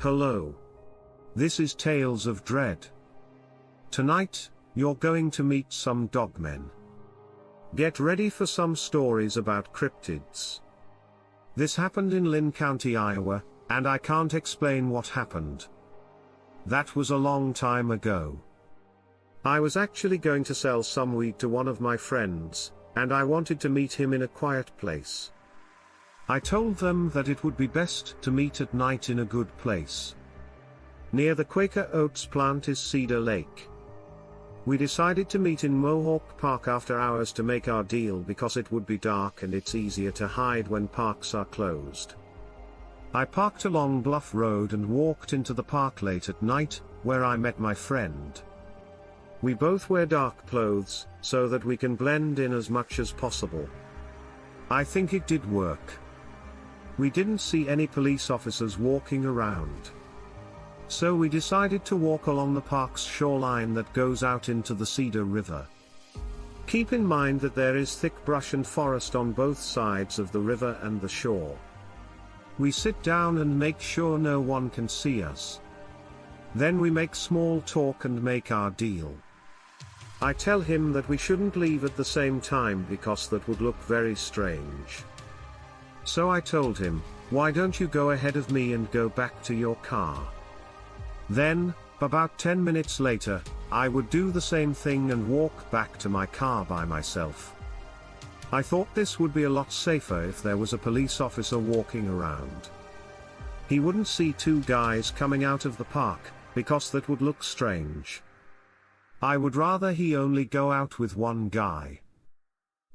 Hello. This is Tales of Dread. Tonight, you're going to meet some dogmen. Get ready for some stories about cryptids. This happened in Lynn County, Iowa, and I can't explain what happened. That was a long time ago. I was actually going to sell some weed to one of my friends, and I wanted to meet him in a quiet place. I told them that it would be best to meet at night in a good place. Near the Quaker Oats plant is Cedar Lake. We decided to meet in Mohawk Park after hours to make our deal because it would be dark and it's easier to hide when parks are closed. I parked along Bluff Road and walked into the park late at night, where I met my friend. We both wear dark clothes, so that we can blend in as much as possible. I think it did work. We didn't see any police officers walking around. So we decided to walk along the park's shoreline that goes out into the Cedar River. Keep in mind that there is thick brush and forest on both sides of the river and the shore. We sit down and make sure no one can see us. Then we make small talk and make our deal. I tell him that we shouldn't leave at the same time because that would look very strange. So I told him, why don't you go ahead of me and go back to your car? Then, about 10 minutes later, I would do the same thing and walk back to my car by myself. I thought this would be a lot safer if there was a police officer walking around. He wouldn't see two guys coming out of the park, because that would look strange. I would rather he only go out with one guy.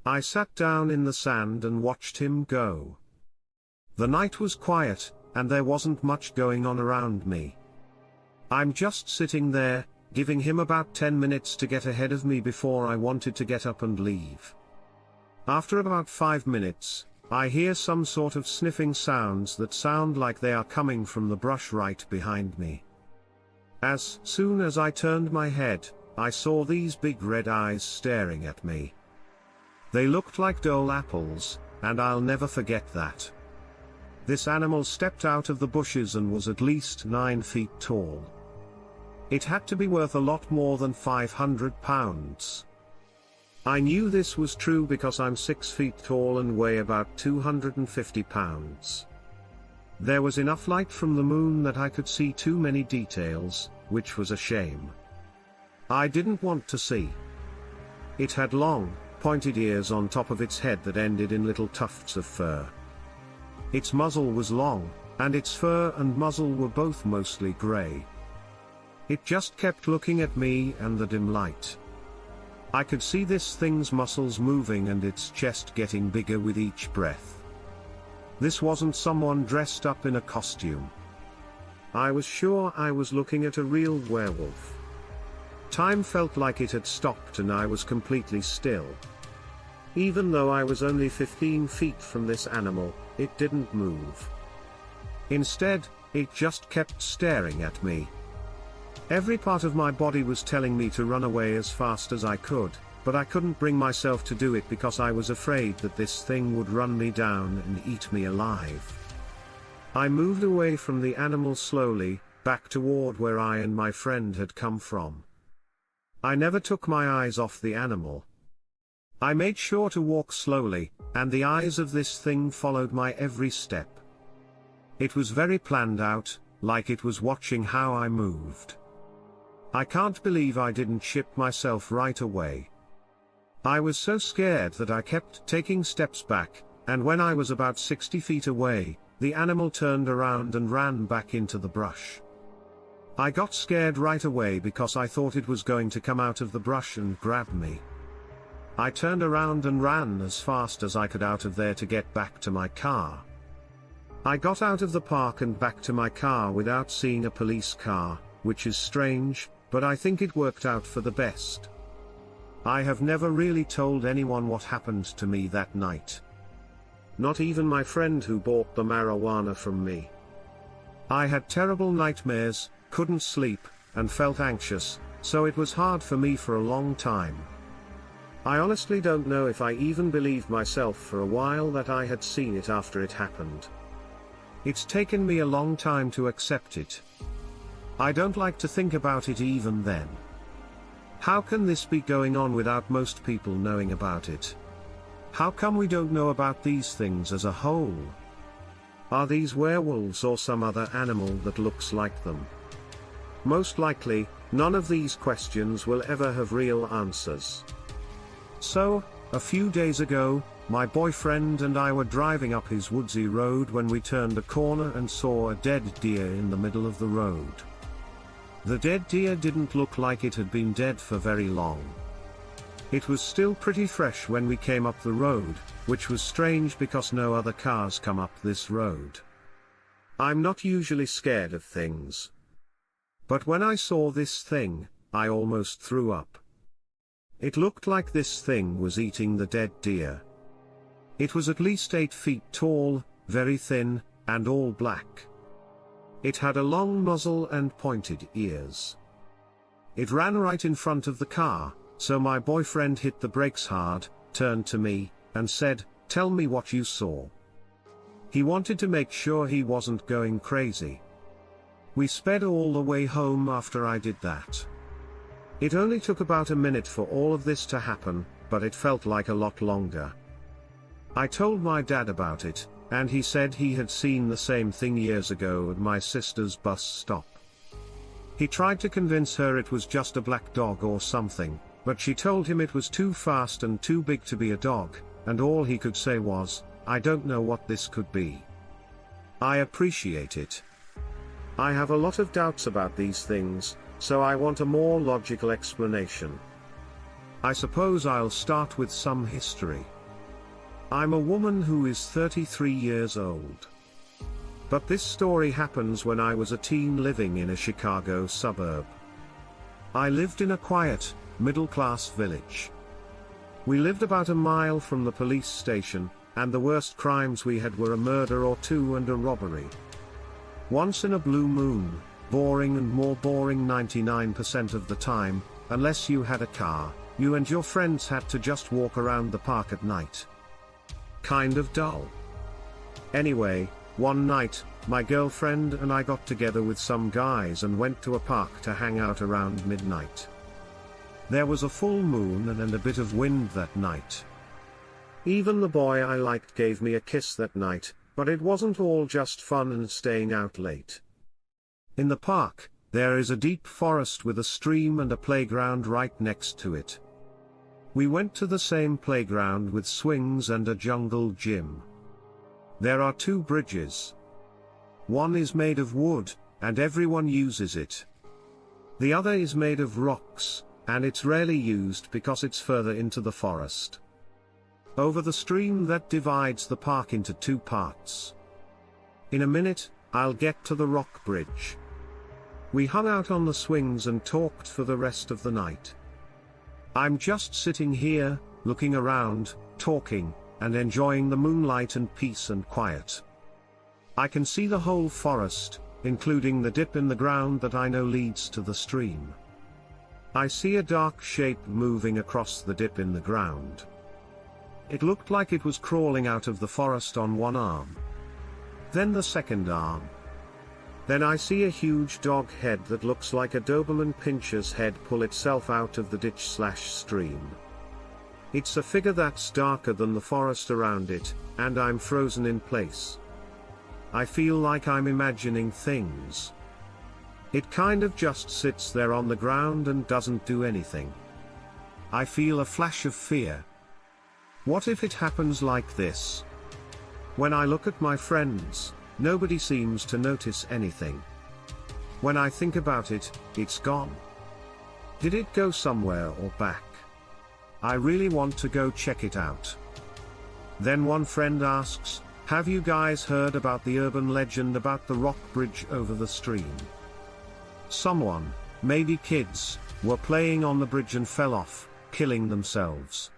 I sat down in the sand and watched him go. The night was quiet, and there wasn't much going on around me. I'm just sitting there, giving him about 10 minutes to get ahead of me before I wanted to get up and leave. After about 5 minutes, I hear some sort of sniffing sounds that sound like they are coming from the brush right behind me. As soon as I turned my head, I saw these big red eyes staring at me. They looked like Dole apples, and I'll never forget that. This animal stepped out of the bushes and was at least 9 feet tall. It had to be worth a lot more than 500 pounds. I knew this was true because I'm 6 feet tall and weigh about 250 pounds. There was enough light from the moon that I could see too many details, which was a shame. I didn't want to see. It had long, pointed ears on top of its head that ended in little tufts of fur. Its muzzle was long, and its fur and muzzle were both mostly gray. It just kept looking at me and the dim light. I could see this thing's muscles moving and its chest getting bigger with each breath. This wasn't someone dressed up in a costume. I was sure I was looking at a real werewolf. Time felt like it had stopped and I was completely still. Even though I was only 15 feet from this animal, it didn't move. Instead, it just kept staring at me. Every part of my body was telling me to run away as fast as I could, but I couldn't bring myself to do it because I was afraid that this thing would run me down and eat me alive. I moved away from the animal slowly, back toward where I and my friend had come from. I never took my eyes off the animal. I made sure to walk slowly, and the eyes of this thing followed my every step. It was very planned out, like it was watching how I moved. I can't believe I didn't ship myself right away. I was so scared that I kept taking steps back, and when I was about 60 feet away, the animal turned around and ran back into the brush. I got scared right away because I thought it was going to come out of the brush and grab me. I turned around and ran as fast as I could out of there to get back to my car. I got out of the park and back to my car without seeing a police car, which is strange, but I think it worked out for the best. I have never really told anyone what happened to me that night. Not even my friend who bought the marijuana from me. I had terrible nightmares, couldn't sleep, and felt anxious, so it was hard for me for a long time. I honestly don't know if I even believed myself for a while that I had seen it after it happened. It's taken me a long time to accept it. I don't like to think about it even then. How can this be going on without most people knowing about it? How come we don't know about these things as a whole? Are these werewolves or some other animal that looks like them? Most likely, none of these questions will ever have real answers. So, a few days ago, my boyfriend and I were driving up his woodsy road when we turned a corner and saw a dead deer in the middle of the road. The dead deer didn't look like it had been dead for very long. It was still pretty fresh when we came up the road, which was strange because no other cars come up this road. I'm not usually scared of things. But when I saw this thing, I almost threw up. It looked like this thing was eating the dead deer. It was at least 8 feet tall, very thin, and all black. It had a long muzzle and pointed ears. It ran right in front of the car, so my boyfriend hit the brakes hard, turned to me, and said, "Tell me what you saw." He wanted to make sure he wasn't going crazy. We sped all the way home after I did that. It only took about a minute for all of this to happen, but it felt like a lot longer. I told my dad about it, and he said he had seen the same thing years ago at my sister's bus stop. He tried to convince her it was just a black dog or something, but she told him it was too fast and too big to be a dog, and all he could say was, "I don't know what this could be." I appreciate it. I have a lot of doubts about these things, so I want a more logical explanation. I suppose I'll start with some history. I'm a woman who is 33 years old. But this story happens when I was a teen living in a Chicago suburb. I lived in a quiet, middle-class village. We lived about a mile from the police station, and the worst crimes we had were a murder or two and a robbery. Once in a blue moon, boring and more boring 99% of the time, unless you had a car, you and your friends had to just walk around the park at night. Kind of dull. Anyway, one night, my girlfriend and I got together with some guys and went to a park to hang out around midnight. There was a full moon and a bit of wind that night. Even the boy I liked gave me a kiss that night, but it wasn't all just fun and staying out late. In the park, there is a deep forest with a stream and a playground right next to it. We went to the same playground with swings and a jungle gym. There are 2 bridges. One is made of wood, and everyone uses it. The other is made of rocks, and it's rarely used because it's further into the forest. Over the stream that divides the park into 2 parts. In a minute, I'll get to the rock bridge. We hung out on the swings and talked for the rest of the night. I'm just sitting here, looking around, talking, and enjoying the moonlight and peace and quiet. I can see the whole forest, including the dip in the ground that I know leads to the stream. I see a dark shape moving across the dip in the ground. It looked like it was crawling out of the forest on one arm. Then the second arm. Then I see a huge dog head that looks like a Doberman Pinscher's head pull itself out of the ditch/stream. It's a figure that's darker than the forest around it, and I'm frozen in place. I feel like I'm imagining things. It kind of just sits there on the ground and doesn't do anything. I feel a flash of fear. What if it happens like this? When I look at my friends, nobody seems to notice anything. When I think about it, it's gone. Did it go somewhere or back? I really want to go check it out. Then one friend asks, "Have you guys heard about the urban legend about the rock bridge over the stream? Someone, maybe kids, were playing on the bridge and fell off, killing themselves."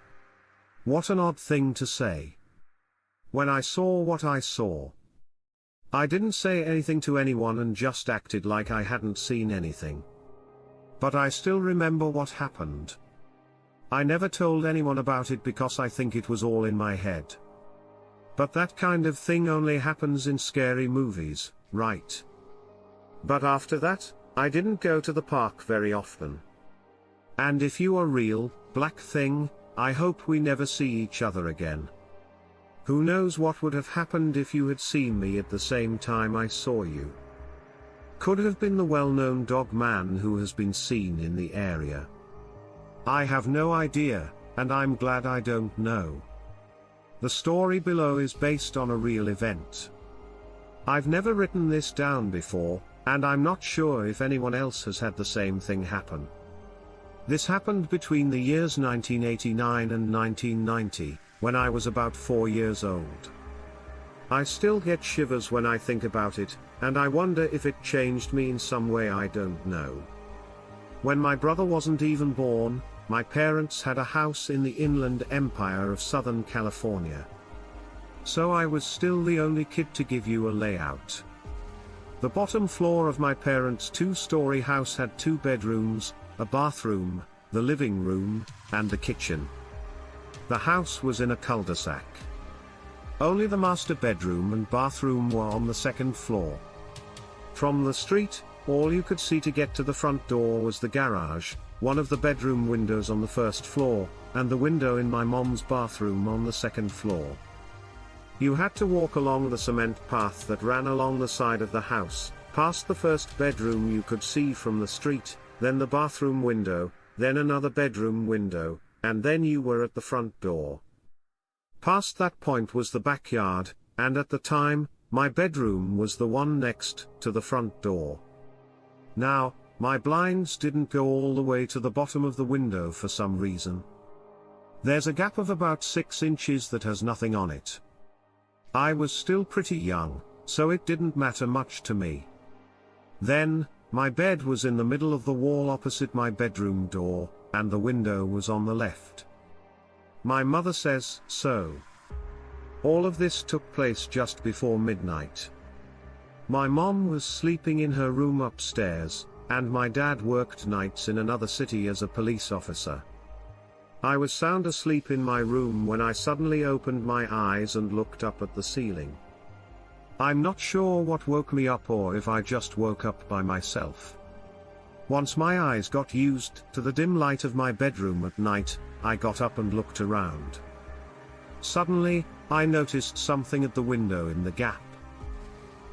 What an odd thing to say. When I saw what I saw, I didn't say anything to anyone and just acted like I hadn't seen anything. But I still remember what happened. I never told anyone about it because I think it was all in my head. But that kind of thing only happens in scary movies, right? But after that, I didn't go to the park very often. And if you are real, black thing, I hope we never see each other again. Who knows what would have happened if you had seen me at the same time I saw you. Could have been the well-known Dogman who has been seen in the area. I have no idea, and I'm glad I don't know. The story below is based on a real event. I've never written this down before, and I'm not sure if anyone else has had the same thing happen. This happened between the years 1989 and 1990, when I was about 4 years old. I still get shivers when I think about it, and I wonder if it changed me in some way I don't know. When my brother wasn't even born, my parents had a house in the Inland Empire of Southern California. So I was still the only kid to give you a layout. The bottom floor of my parents' 2-story house had 2 bedrooms, a bathroom, the living room, and the kitchen. The house was in a cul-de-sac. Only the master bedroom and bathroom were on the 2nd floor. From the street, all you could see to get to the front door was the garage, one of the bedroom windows on the 1st floor, and the window in my mom's bathroom on the 2nd floor. You had to walk along the cement path that ran along the side of the house, past the 1st bedroom you could see from the street, then the bathroom window, then another bedroom window, and then you were at the front door. Past that point was the backyard, and at the time, my bedroom was the one next to the front door. Now, my blinds didn't go all the way to the bottom of the window for some reason. There's a gap of about 6 inches that has nothing on it. I was still pretty young, so it didn't matter much to me. Then, my bed was in the middle of the wall opposite my bedroom door, and the window was on the left. My mother says so. All of this took place just before midnight. My mom was sleeping in her room upstairs, and my dad worked nights in another city as a police officer. I was sound asleep in my room when I suddenly opened my eyes and looked up at the ceiling. I'm not sure what woke me up or if I just woke up by myself. Once my eyes got used to the dim light of my bedroom at night, I got up and looked around. Suddenly, I noticed something at the window in the gap.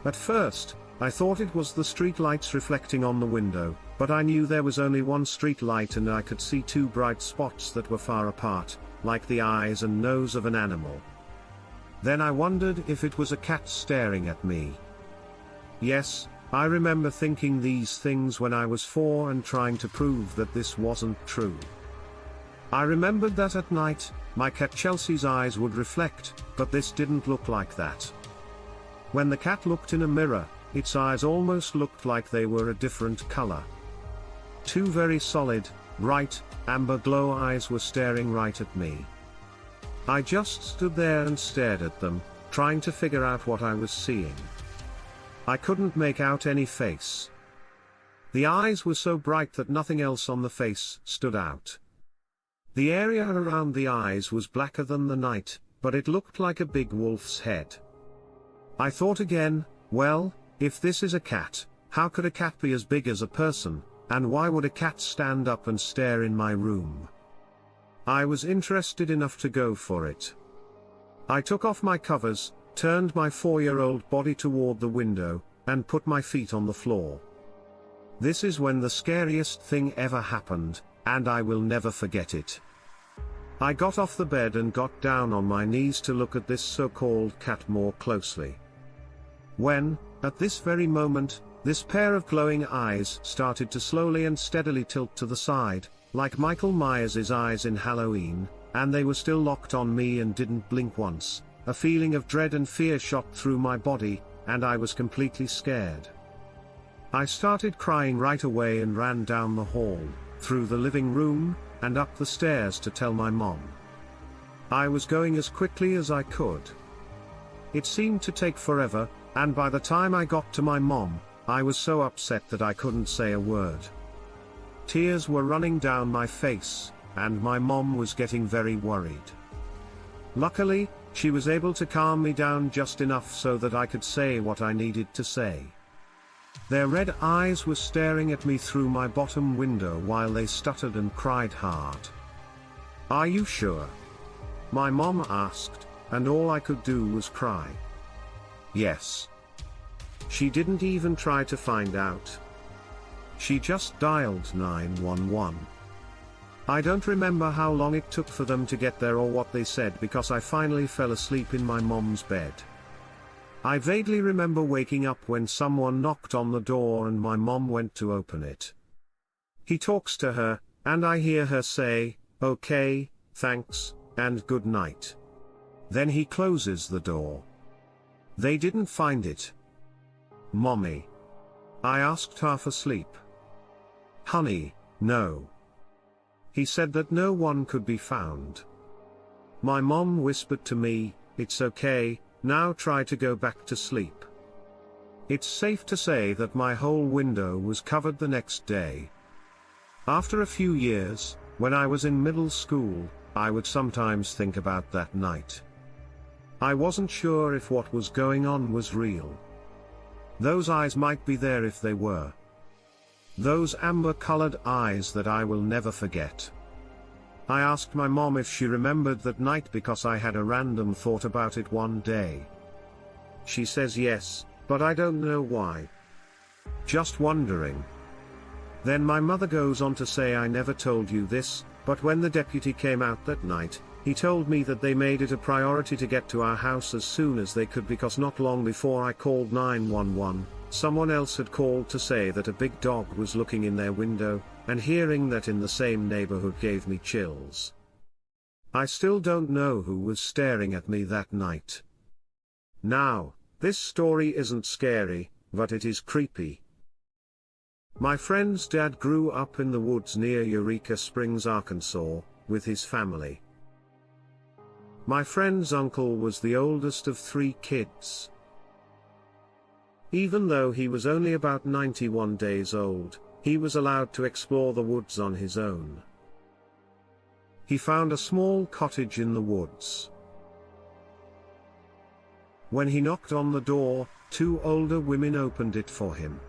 At first, I thought it was the street lights reflecting on the window, but I knew there was only one street light and I could see 2 bright spots that were far apart, like the eyes and nose of an animal. Then I wondered if it was a cat staring at me. Yes, I remember thinking these things when I was 4 and trying to prove that this wasn't true. I remembered that at night, my cat Chelsea's eyes would reflect, but this didn't look like that. When the cat looked in a mirror, its eyes almost looked like they were a different color. 2 very solid, bright, amber glow eyes were staring right at me. I just stood there and stared at them, trying to figure out what I was seeing. I couldn't make out any face. The eyes were so bright that nothing else on the face stood out. The area around the eyes was blacker than the night, but it looked like a big wolf's head. I thought again, well, if this is a cat, how could a cat be as big as a person, and why would a cat stand up and stare in my room? I was interested enough to go for it. I took off my covers, turned my 4-year-old body toward the window, and put my feet on the floor. This is when the scariest thing ever happened, and I will never forget it. I got off the bed and got down on my knees to look at this so-called cat more closely. When, at this very moment, this pair of glowing eyes started to slowly and steadily tilt to the side, like Michael Myers' eyes in Halloween, and they were still locked on me and didn't blink once, a feeling of dread and fear shot through my body, and I was completely scared. I started crying right away and ran down the hall, through the living room, and up the stairs to tell my mom. I was going as quickly as I could. It seemed to take forever, and by the time I got to my mom, I was so upset that I couldn't say a word. Tears were running down my face, and my mom was getting very worried. Luckily, She was able to calm me down just enough so that I could say what I needed to say. Their red eyes were staring at me through my bottom window while they stuttered and cried hard. "Are you sure?" my mom asked, and all I could do was cry. Yes. She didn't even try to find out. She just dialed 911. I don't remember how long it took for them to get there or what they said because I finally fell asleep in my mom's bed. I vaguely remember waking up when someone knocked on the door and my mom went to open it. He talks to her, and I hear her say, "Okay, thanks, and good night." Then he closes the door. They didn't find it. "Mommy?" I asked, half asleep. "Honey, no." He said that no one could be found. My mom whispered to me, "It's okay, now try to go back to sleep." It's safe to say that my whole window was covered the next day. After a few years, when I was in middle school, I would sometimes think about that night. I wasn't sure if what was going on was real. Those eyes might be there if they were. Those amber-colored eyes that I will never forget. I asked my mom if she remembered that night because I had a random thought about it one day. She says yes, but I don't know why. Just wondering. Then my mother goes on to say, "I never told you this, but when the deputy came out that night, he told me that they made it a priority to get to our house as soon as they could because not long before I called 911, someone else had called to say that a big dog was looking in their window, and hearing that in the same neighborhood gave me chills." I still don't know who was staring at me that night. Now, this story isn't scary, but it is creepy. My friend's dad grew up in the woods near Eureka Springs, Arkansas, with his family. My friend's uncle was the oldest of 3 kids. Even though he was only about 91 days old, he was allowed to explore the woods on his own. He found a small cottage in the woods. When he knocked on the door, 2 older women opened it for him.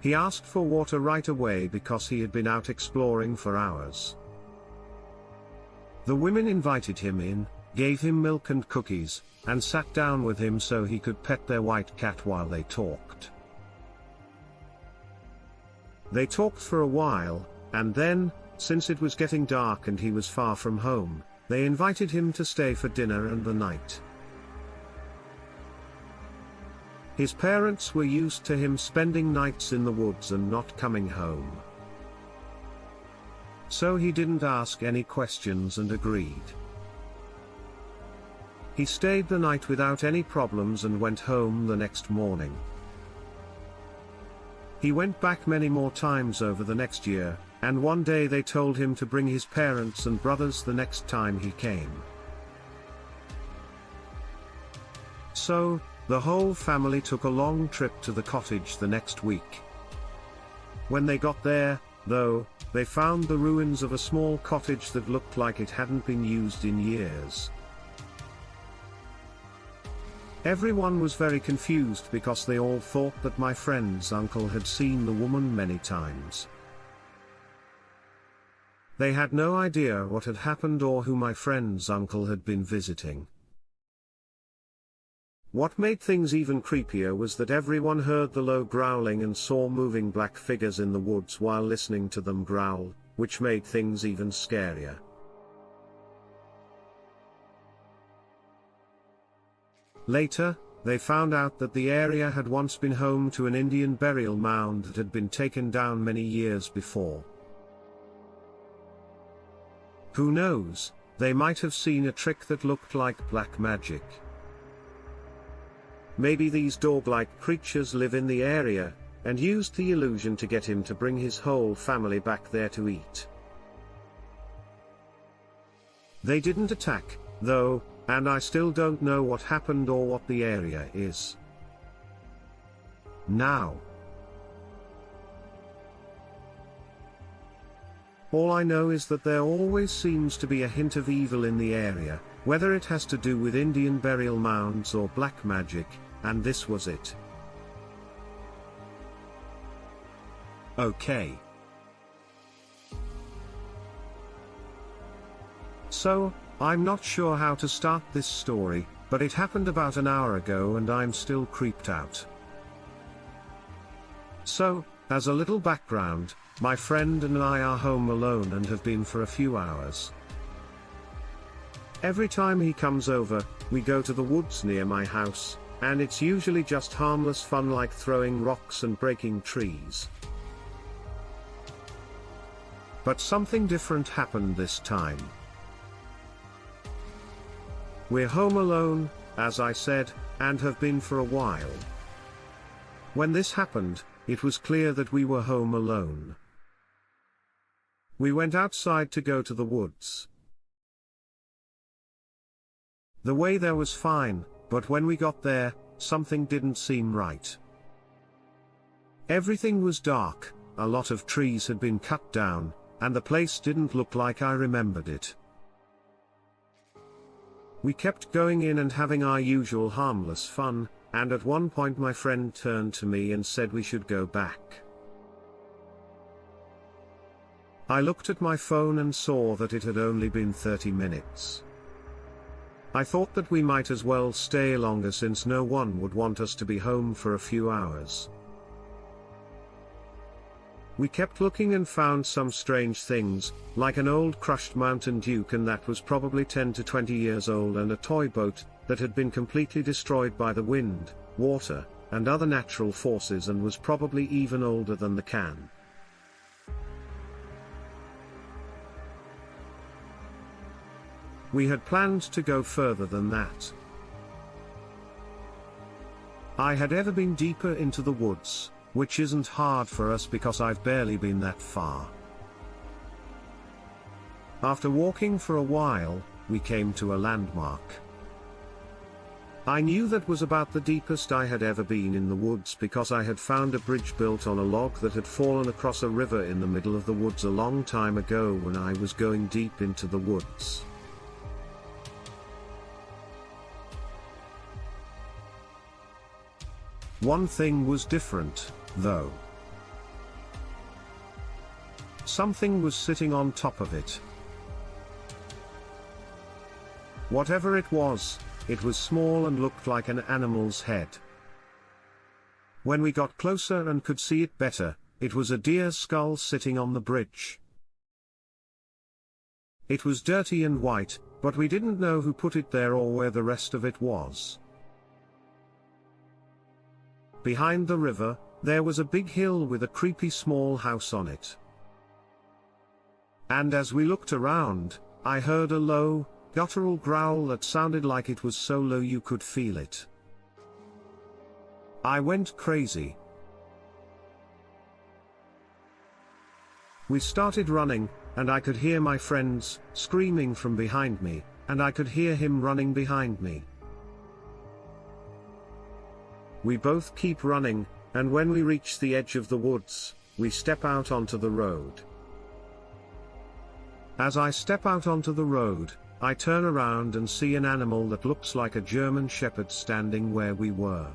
He asked for water right away because he had been out exploring for hours. The women invited him in, gave him milk and cookies, and sat down with him so he could pet their white cat while they talked. They talked for a while, and then, since it was getting dark and he was far from home, they invited him to stay for dinner and the night. His parents were used to him spending nights in the woods and not coming home. So he didn't ask any questions and agreed. He stayed the night without any problems and went home the next morning. He went back many more times over the next year, and one day they told him to bring his parents and brothers the next time he came. So, the whole family took a long trip to the cottage the next week. When they got there, though, they found the ruins of a small cottage that looked like it hadn't been used in years. Everyone was very confused because they all thought that my friend's uncle had seen the woman many times. They had no idea what had happened or who my friend's uncle had been visiting. What made things even creepier was that everyone heard the low growling and saw moving black figures in the woods while listening to them growl, which made things even scarier. Later, they found out that the area had once been home to an Indian burial mound that had been taken down many years before. Who knows, they might have seen a trick that looked like black magic. Maybe these dog-like creatures live in the area, and used the illusion to get him to bring his whole family back there to eat. They didn't attack, though, and I still don't know what happened or what the area is now. All I know is that there always seems to be a hint of evil in the area, whether it has to do with Indian burial mounds or black magic, and this was it. Okay. So, I'm not sure how to start this story, but it happened about an hour ago and I'm still creeped out. So, as a little background, my friend and I are home alone and have been for a few hours. Every time he comes over, we go to the woods near my house, and it's usually just harmless fun like throwing rocks and breaking trees. But something different happened this time. We're home alone, as I said, and have been for a while. When this happened, it was clear that we were home alone. We went outside to go to the woods. The way there was fine, but when we got there, something didn't seem right. Everything was dark, a lot of trees had been cut down, and the place didn't look like I remembered it. We kept going in and having our usual harmless fun, and at one point my friend turned to me and said we should go back. I looked at my phone and saw that it had only been 30 minutes. I thought that we might as well stay longer since no one would want us to be home for a few hours. We kept looking and found some strange things, like an old crushed Mountain Dew can that was probably 10 to 20 years old and a toy boat that had been completely destroyed by the wind, water, and other natural forces and was probably even older than the can. We had planned to go further than that. I had ever been deeper into the woods, which isn't hard for us because I've barely been that far. After walking for a while, we came to a landmark. I knew that was about the deepest I had ever been in the woods because I had found a bridge built on a log that had fallen across a river in the middle of the woods a long time ago when I was going deep into the woods. One thing was different, though. Something was sitting on top of it. Whatever it was small and looked like an animal's head. When we got closer and could see it better, it was a deer skull sitting on the bridge. It was dirty and white, but we didn't know who put it there or where the rest of it was. Behind the river, there was a big hill with a creepy small house on it. And as we looked around, I heard a low, guttural growl that sounded like it was so low you could feel it. I went crazy. We started running, and I could hear my friends screaming from behind me, and I could hear him running behind me. We both keep running, and when we reach the edge of the woods, we step out onto the road. As I step out onto the road, I turn around and see an animal that looks like a German shepherd standing where we were.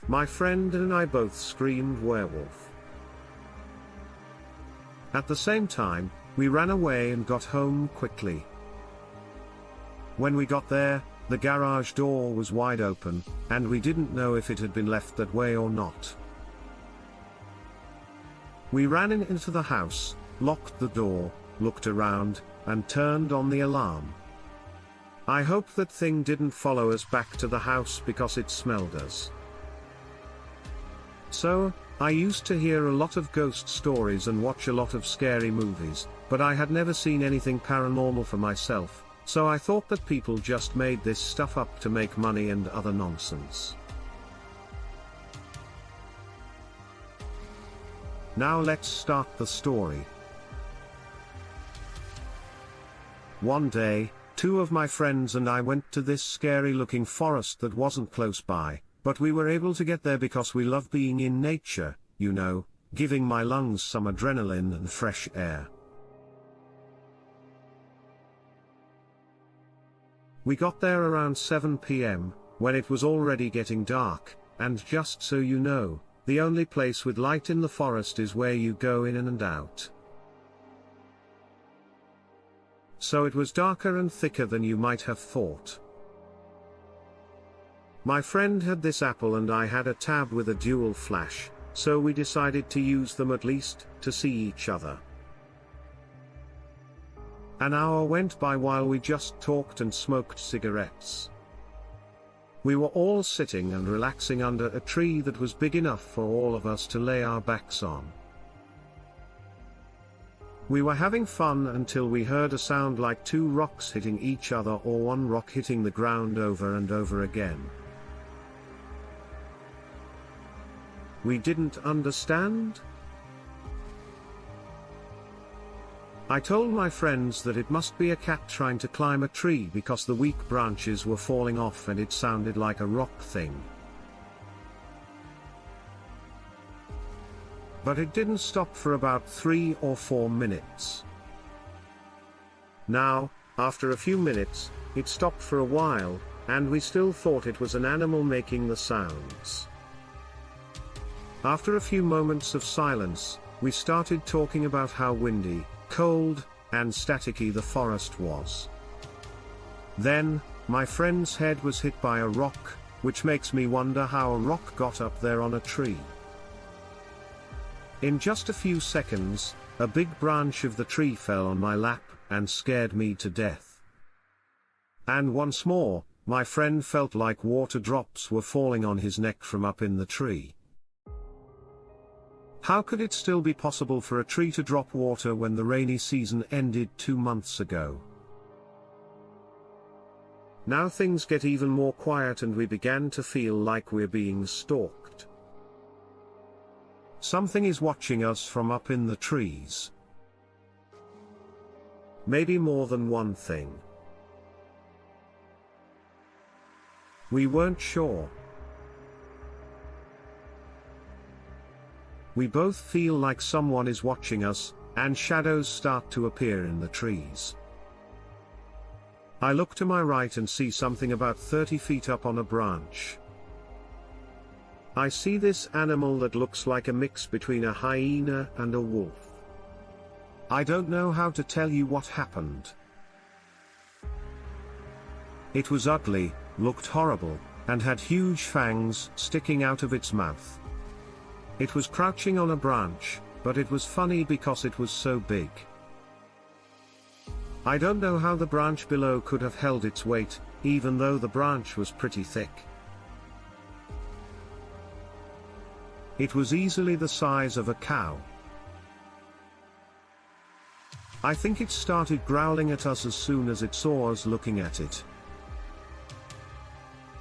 My friend and I both screamed werewolf. At the same time, we ran away and got home quickly. When we got there, the garage door was wide open, and we didn't know if it had been left that way or not. We ran into the house, locked the door, looked around, and turned on the alarm. I hope that thing didn't follow us back to the house because it smelled us. So, I used to hear a lot of ghost stories and watch a lot of scary movies, but I had never seen anything paranormal for myself. So I thought that people just made this stuff up to make money and other nonsense. Now let's start the story. One day, two of my friends and I went to this scary looking forest that wasn't close by, but we were able to get there because we love being in nature, you know, giving my lungs some adrenaline and fresh air. We got there around 7 p.m, when it was already getting dark, and just so you know, the only place with light in the forest is where you go in and out. So it was darker and thicker than you might have thought. My friend had this apple and I had a tab with a dual flash, so we decided to use them at least, to see each other. An hour went by while we just talked and smoked cigarettes. We were all sitting and relaxing under a tree that was big enough for all of us to lay our backs on. We were having fun until we heard a sound like two rocks hitting each other or one rock hitting the ground over and over again. We didn't understand? I told my friends that it must be a cat trying to climb a tree because the weak branches were falling off and it sounded like a rock thing. But it didn't stop for about 3 or 4 minutes. Now, after a few minutes, it stopped for a while, and we still thought it was an animal making the sounds. After a few moments of silence, we started talking about how windy, cold, and staticky the forest was. Then, my friend's head was hit by a rock, which makes me wonder how a rock got up there on a tree. In just a few seconds, a big branch of the tree fell on my lap, and scared me to death. And once more, my friend felt like water drops were falling on his neck from up in the tree. How could it still be possible for a tree to drop water when the rainy season ended 2 months ago? Now things get even more quiet and we began to feel like we're being stalked. Something is watching us from up in the trees. Maybe more than one thing. We weren't sure. We both feel like someone is watching us, and shadows start to appear in the trees. I look to my right and see something about 30 feet up on a branch. I see this animal that looks like a mix between a hyena and a wolf. I don't know how to tell you what happened. It was ugly, looked horrible, and had huge fangs sticking out of its mouth. It was crouching on a branch, but it was funny because it was so big. I don't know how the branch below could have held its weight, even though the branch was pretty thick. It was easily the size of a cow. I think it started growling at us as soon as it saw us looking at it.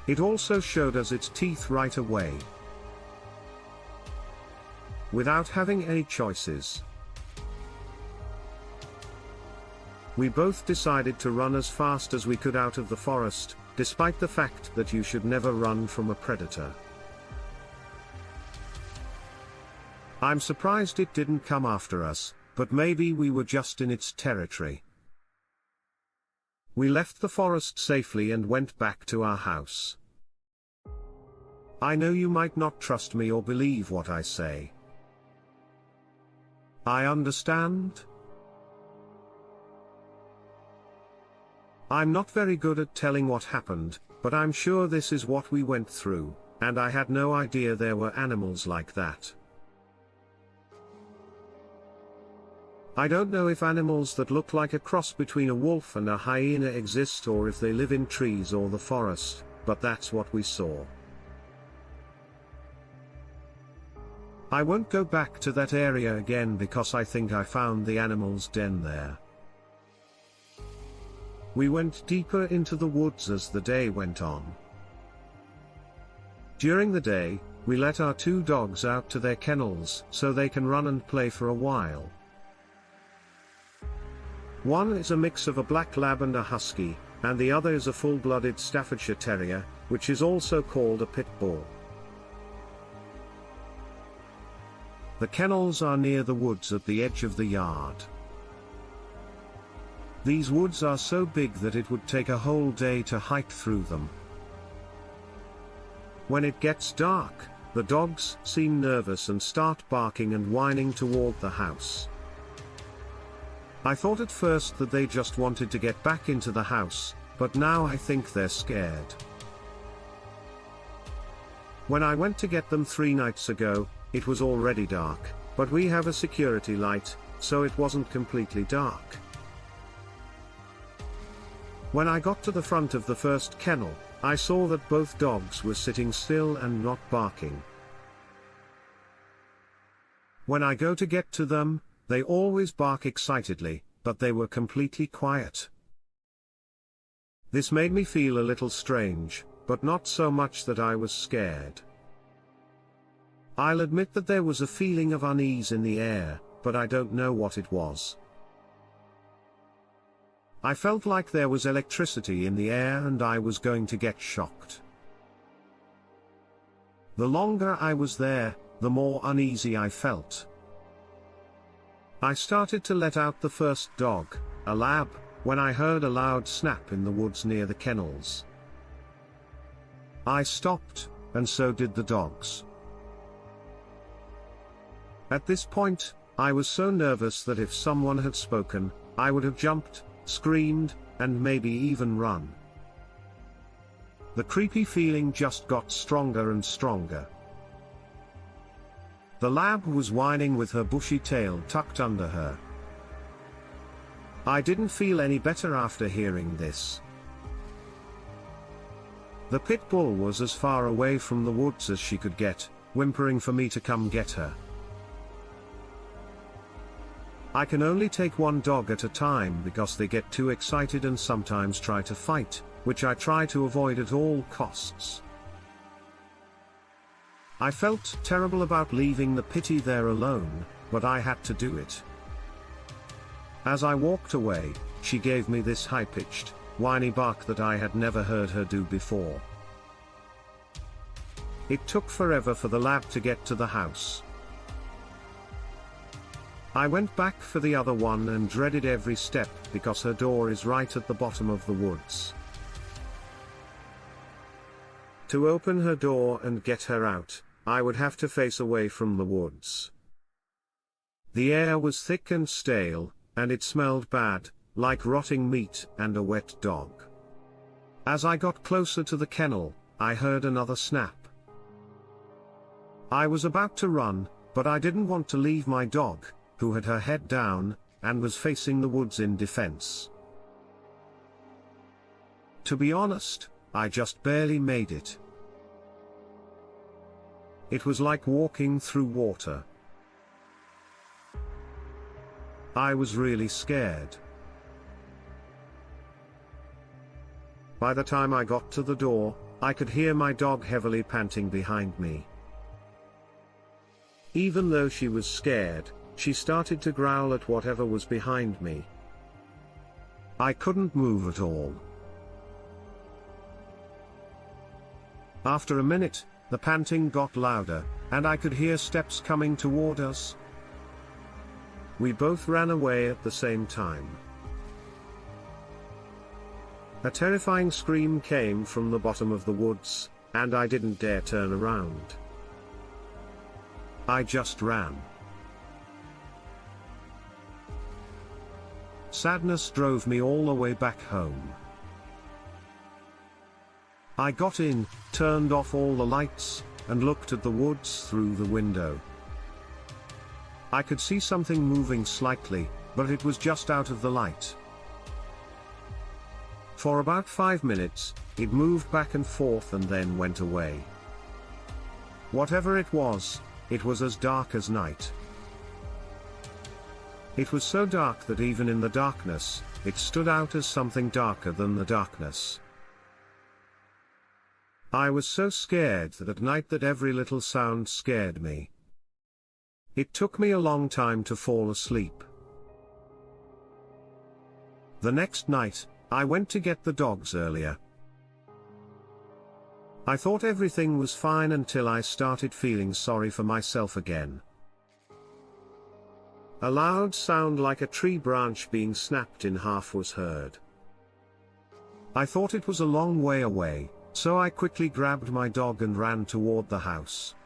It also showed us its teeth right away, without having any choices. We both decided to run as fast as we could out of the forest, despite the fact that you should never run from a predator. I'm surprised it didn't come after us, but maybe we were just in its territory. We left the forest safely and went back to our house. I know you might not trust me or believe what I say. I understand. I'm not very good at telling what happened, but I'm sure this is what we went through, and I had no idea there were animals like that. I don't know if animals that look like a cross between a wolf and a hyena exist or if they live in trees or the forest, but that's what we saw. I won't go back to that area again because I think I found the animal's den there. We went deeper into the woods as the day went on. During the day, we let our 2 dogs out to their kennels so they can run and play for a while. One is a mix of a black lab and a husky, and the other is a full-blooded Staffordshire Terrier, which is also called a pit bull. The kennels are near the woods at the edge of the yard. These woods are so big that it would take a whole day to hike through them. When it gets dark, the dogs seem nervous and start barking and whining toward the house. I thought at first that they just wanted to get back into the house, but now I think they're scared. When I went to get them 3 nights ago, it was already dark, but we have a security light, so it wasn't completely dark. When I got to the front of the first kennel, I saw that both dogs were sitting still and not barking. When I go to get to them, they always bark excitedly, but they were completely quiet. This made me feel a little strange, but not so much that I was scared. I'll admit that there was a feeling of unease in the air, but I don't know what it was. I felt like there was electricity in the air and I was going to get shocked. The longer I was there, the more uneasy I felt. I started to let out the first dog, a lab, when I heard a loud snap in the woods near the kennels. I stopped, and so did the dogs. At this point, I was so nervous that if someone had spoken, I would have jumped, screamed, and maybe even run. The creepy feeling just got stronger and stronger. The lab was whining with her bushy tail tucked under her. I didn't feel any better after hearing this. The pit bull was as far away from the woods as she could get, whimpering for me to come get her. I can only take one dog at a time because they get too excited and sometimes try to fight, which I try to avoid at all costs. I felt terrible about leaving the pitty there alone, but I had to do it. As I walked away, she gave me this high-pitched, whiny bark that I had never heard her do before. It took forever for the lab to get to the house. I went back for the other one and dreaded every step because her door is right at the bottom of the woods. To open her door and get her out, I would have to face away from the woods. The air was thick and stale, and it smelled bad, like rotting meat and a wet dog. As I got closer to the kennel, I heard another snap. I was about to run, but I didn't want to leave my dog, who had her head down, and was facing the woods in defense. To be honest, I just barely made it. It was like walking through water. I was really scared. By the time I got to the door, I could hear my dog heavily panting behind me. Even though she was scared, she started to growl at whatever was behind me. I couldn't move at all. After a minute, the panting got louder, and I could hear steps coming toward us. We both ran away at the same time. A terrifying scream came from the bottom of the woods, and I didn't dare turn around. I just ran. Sadness drove me all the way back home. I got in, turned off all the lights, and looked at the woods through the window. I could see something moving slightly, but it was just out of the light. For about 5 minutes, it moved back and forth and then went away. Whatever it was as dark as night. It was so dark that even in the darkness, it stood out as something darker than the darkness. I was so scared that at night that every little sound scared me. It took me a long time to fall asleep. The next night, I went to get the dogs earlier. I thought everything was fine until I started feeling sorry for myself again. A loud sound like a tree branch being snapped in half was heard. I thought it was a long way away, so I quickly grabbed my dog and ran toward the house.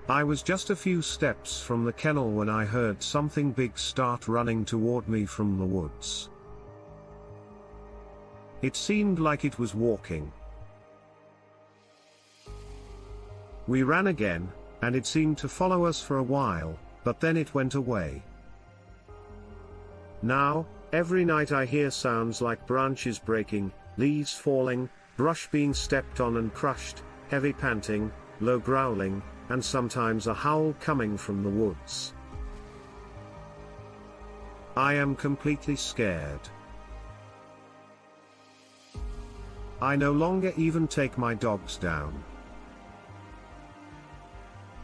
I was just a few steps from the kennel when I heard something big start running toward me from the woods. It seemed like it was walking. We ran again, and it seemed to follow us for a while, but then it went away. Now, every night I hear sounds like branches breaking, leaves falling, brush being stepped on and crushed, heavy panting, low growling, and sometimes a howl coming from the woods. I am completely scared. I no longer even take my dogs down.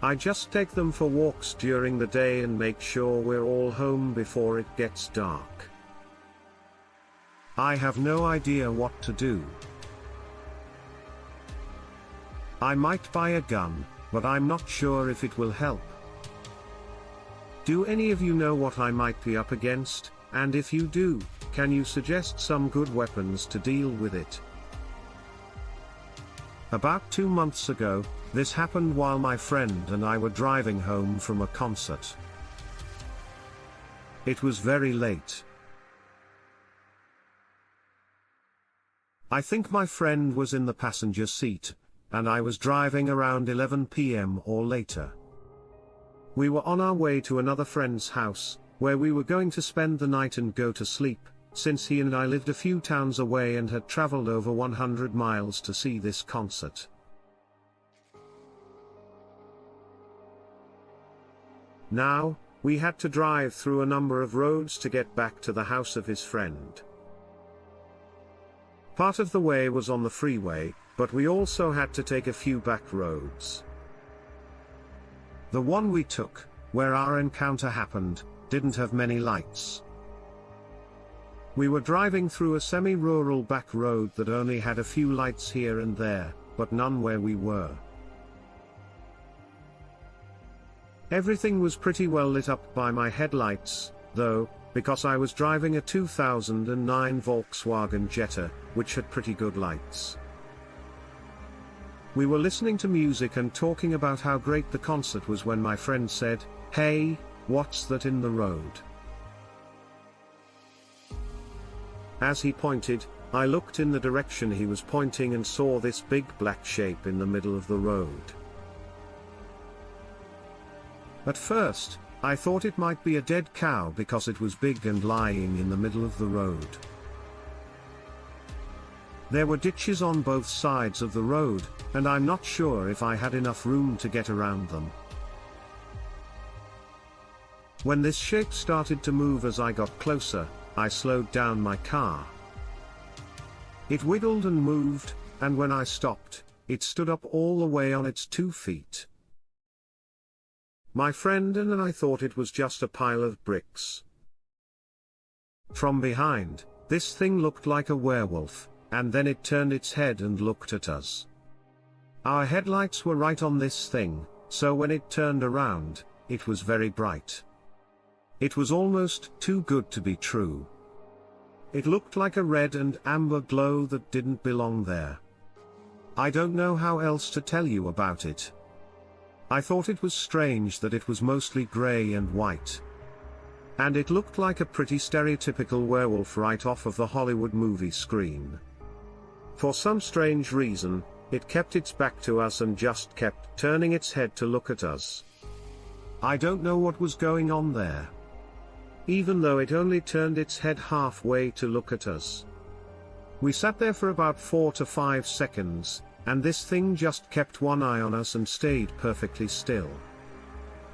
I just take them for walks during the day and make sure we're all home before it gets dark. I have no idea what to do. I might buy a gun, but I'm not sure if it will help. Do any of you know what I might be up against, and if you do, can you suggest some good weapons to deal with it? About 2 months ago, this happened while my friend and I were driving home from a concert. It was very late. I think my friend was in the passenger seat, and I was driving around 11 p.m. or later. We were on our way to another friend's house, where we were going to spend the night and go to sleep, since he and I lived a few towns away and had traveled over 100 miles to see this concert. Now, we had to drive through a number of roads to get back to the house of his friend. Part of the way was on the freeway, but we also had to take a few back roads. The one we took, where our encounter happened, didn't have many lights. We were driving through a semi-rural back road that only had a few lights here and there, but none where we were. Everything was pretty well lit up by my headlights, though, because I was driving a 2009 Volkswagen Jetta, which had pretty good lights. We were listening to music and talking about how great the concert was when my friend said, "Hey, what's that in the road?" As he pointed, I looked in the direction he was pointing and saw this big black shape in the middle of the road. At first, I thought it might be a dead cow because it was big and lying in the middle of the road. There were ditches on both sides of the road, and I'm not sure if I had enough room to get around them. When this shape started to move as I got closer, I slowed down my car. It wiggled and moved, and when I stopped, it stood up all the way on its 2 feet. My friend and I thought it was just a pile of bricks. From behind, this thing looked like a werewolf, and then it turned its head and looked at us. Our headlights were right on this thing, so when it turned around, it was very bright. It was almost too good to be true. It looked like a red and amber glow that didn't belong there. I don't know how else to tell you about it. I thought it was strange that it was mostly grey and white. And it looked like a pretty stereotypical werewolf right off of the Hollywood movie screen. For some strange reason, it kept its back to us and just kept turning its head to look at us. I don't know what was going on there. Even though it only turned its head halfway to look at us. We sat there for about 4 to 5 seconds, and this thing just kept one eye on us and stayed perfectly still.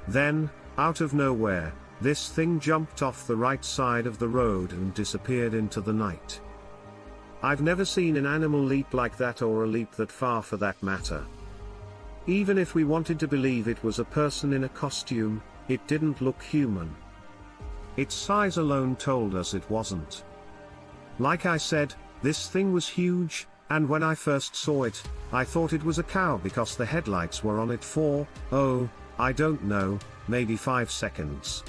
Then, out of nowhere, this thing jumped off the right side of the road and disappeared into the night. I've never seen an animal leap like that, or a leap that far for that matter. Even if we wanted to believe it was a person in a costume, it didn't look human. Its size alone told us it wasn't. Like I said, this thing was huge, and when I first saw it, I thought it was a cow because the headlights were on it for, I don't know, maybe 5 seconds.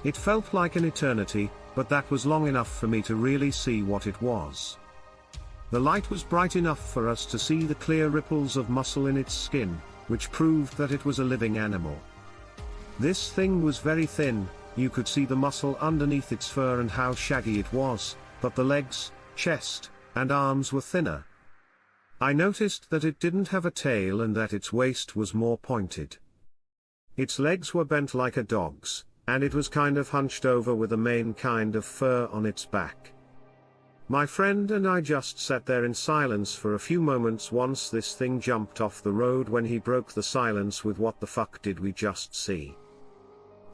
It felt like an eternity, but that was long enough for me to really see what it was. The light was bright enough for us to see the clear ripples of muscle in its skin, which proved that it was a living animal. This thing was very thin, you could see the muscle underneath its fur and how shaggy it was, but the legs, chest, and arms were thinner. I noticed that it didn't have a tail and that its waist was more pointed. Its legs were bent like a dog's, and it was kind of hunched over with a mane kind of fur on its back. My friend and I just sat there in silence for a few moments once this thing jumped off the road when he broke the silence with "What the fuck did we just see?"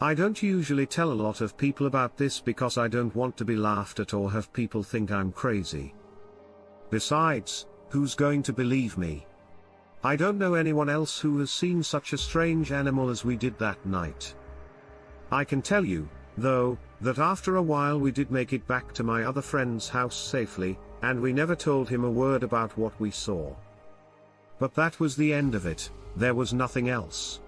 I don't usually tell a lot of people about this because I don't want to be laughed at or have people think I'm crazy. Besides, who's going to believe me? I don't know anyone else who has seen such a strange animal as we did that night. I can tell you, though, that after a while we did make it back to my other friend's house safely, and we never told him a word about what we saw. But that was the end of it, there was nothing else.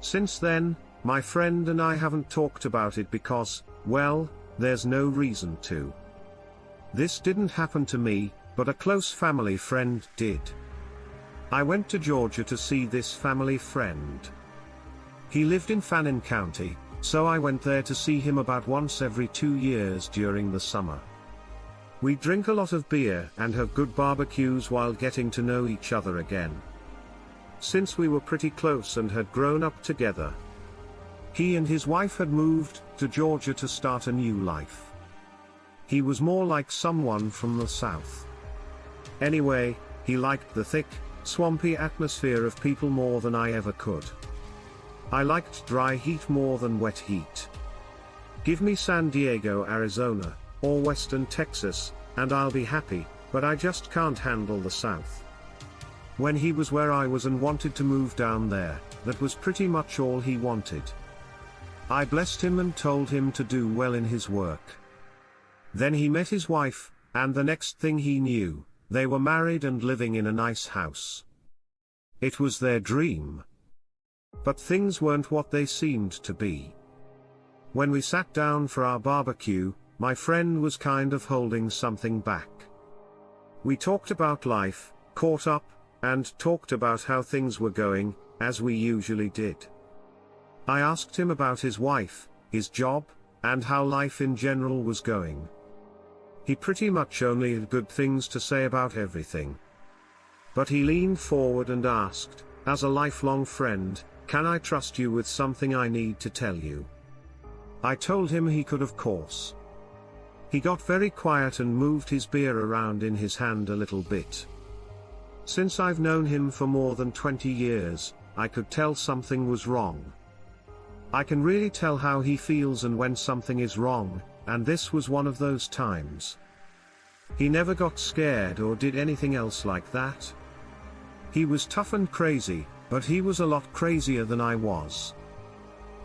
Since then, my friend and I haven't talked about it because, well, there's no reason to. This didn't happen to me, but a close family friend did. I went to Georgia to see this family friend. He lived in Fannin County, so I went there to see him about once every 2 years during the summer. We drink a lot of beer and have good barbecues while getting to know each other again. Since we were pretty close and had grown up together. He and his wife had moved to Georgia to start a new life. He was more like someone from the South. Anyway, he liked the thick, swampy atmosphere of people more than I ever could. I liked dry heat more than wet heat. Give me San Diego, Arizona, or Western Texas, and I'll be happy, but I just can't handle the South. When he was where I was and wanted to move down there, that was pretty much all he wanted. I blessed him and told him to do well in his work. Then he met his wife, and the next thing he knew, they were married and living in a nice house. It was their dream. But things weren't what they seemed to be. When we sat down for our barbecue, my friend was kind of holding something back. We talked about life, caught up, and talked about how things were going, as we usually did. I asked him about his wife, his job, and how life in general was going. He pretty much only had good things to say about everything. But he leaned forward and asked, as a lifelong friend, "Can I trust you with something I need to tell you?" I told him he could, of course. He got very quiet and moved his beer around in his hand a little bit. Since I've known him for more than 20 years, I could tell something was wrong. I can really tell how he feels and when something is wrong, and this was one of those times. He never got scared or did anything else like that. He was tough and crazy, but he was a lot crazier than I was.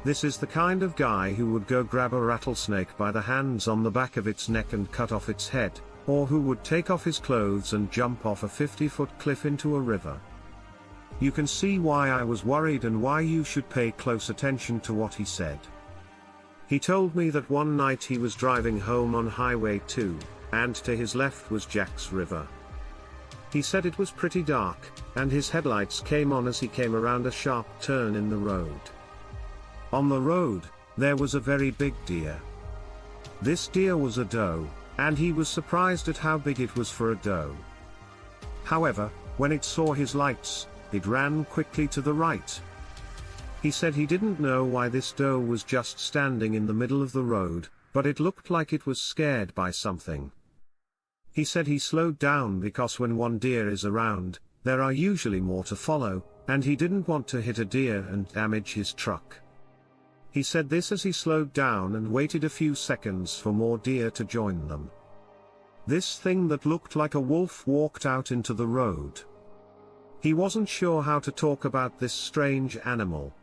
This is the kind of guy who would go grab a rattlesnake by the hands on the back of its neck and cut off its head, or who would take off his clothes and jump off a 50-foot cliff into a river. You can see why I was worried and why you should pay close attention to what he said. He told me that one night he was driving home on Highway 2, and to his left was Jack's River. He said it was pretty dark, and his headlights came on as he came around a sharp turn in the road. On the road, there was a very big deer. This deer was a doe, and he was surprised at how big it was for a doe. However, when it saw his lights, it ran quickly to the right. He said he didn't know why this doe was just standing in the middle of the road, but it looked like it was scared by something. He said he slowed down because when one deer is around, there are usually more to follow, and he didn't want to hit a deer and damage his truck. He said this as he slowed down and waited a few seconds for more deer to join them. This thing that looked like a wolf walked out into the road. He wasn't sure how to talk about this strange animal.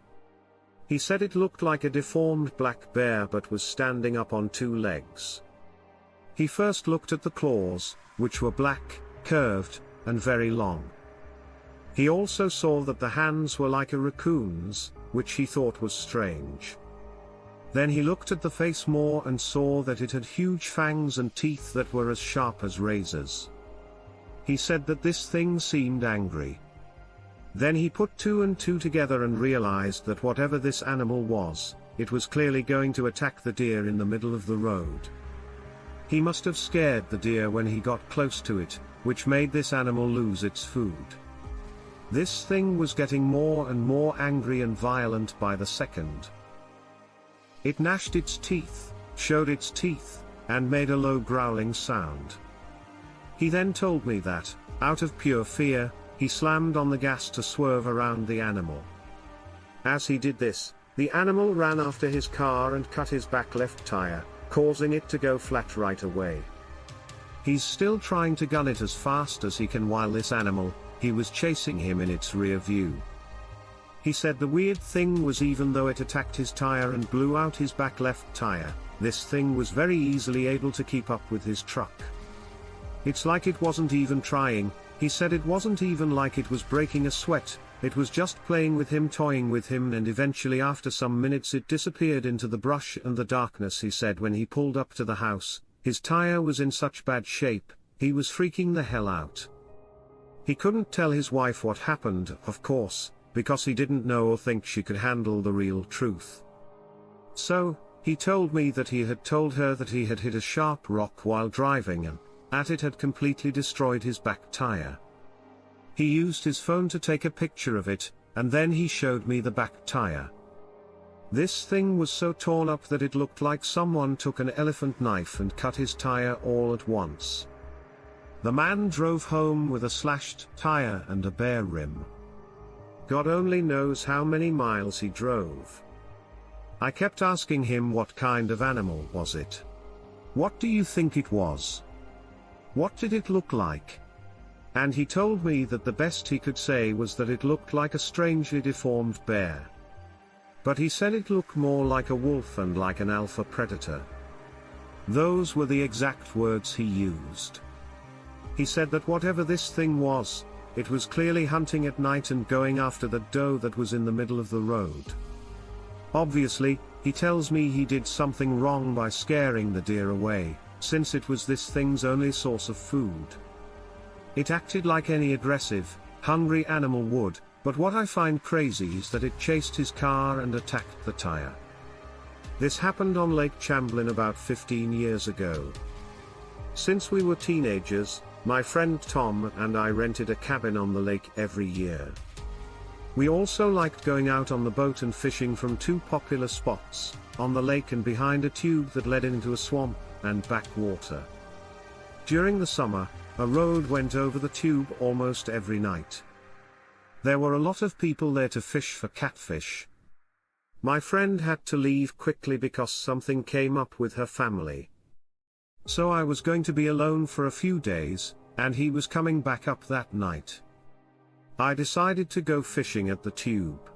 He said it looked like a deformed black bear but was standing up on 2 legs. He first looked at the claws, which were black, curved, and very long. He also saw that the hands were like a raccoon's, which he thought was strange. Then he looked at the face more and saw that it had huge fangs and teeth that were as sharp as razors. He said that this thing seemed angry. Then he put two and two together and realized that whatever this animal was, it was clearly going to attack the deer in the middle of the road. He must have scared the deer when he got close to it, which made this animal lose its food. This thing was getting more and more angry and violent by the second. It gnashed its teeth, showed its teeth, and made a low growling sound. He then told me that, out of pure fear, he slammed on the gas to swerve around the animal. As he did this, the animal ran after his car and cut his back left tire, causing it to go flat right away. He's still trying to gun it as fast as he can while this animal, he was chasing him in its rear view. He said the weird thing was even though it attacked his tire and blew out his back left tire, this thing was very easily able to keep up with his truck. It's like it wasn't even trying. He said it wasn't even like it was breaking a sweat, it was just playing with him, toying with him, and eventually after some minutes it disappeared into the brush and the darkness. He said when he pulled up to the house, his tire was in such bad shape, he was freaking the hell out. He couldn't tell his wife what happened, of course, because he didn't know or think she could handle the real truth. So, he told me that he had told her that he had hit a sharp rock while driving and that it had completely destroyed his back tire. He used his phone to take a picture of it, and then he showed me the back tire. This thing was so torn up that it looked like someone took an elephant knife and cut his tire all at once. The man drove home with a slashed tire and a bare rim. God only knows how many miles he drove. I kept asking him what kind of animal was it. What do you think it was? What did it look like? And he told me that the best he could say was that it looked like a strangely deformed bear. But he said it looked more like a wolf and like an alpha predator. Those were the exact words he used. He said that whatever this thing was, it was clearly hunting at night and going after the doe that was in the middle of the road. Obviously, he tells me he did something wrong by scaring the deer away, since it was this thing's only source of food. It acted like any aggressive, hungry animal would, but what I find crazy is that it chased his car and attacked the tire. This happened on Lake Champlain about 15 years ago. Since we were teenagers, my friend Tom and I rented a cabin on the lake every year. We also liked going out on the boat and fishing from two popular spots, on the lake and behind a tube that led into a swamp and backwater. During the summer, a road went over the tube almost every night. There were a lot of people there to fish for catfish. My friend had to leave quickly because something came up with her family. So I was going to be alone for a few days, and he was coming back up that night. I decided to go fishing at the tube.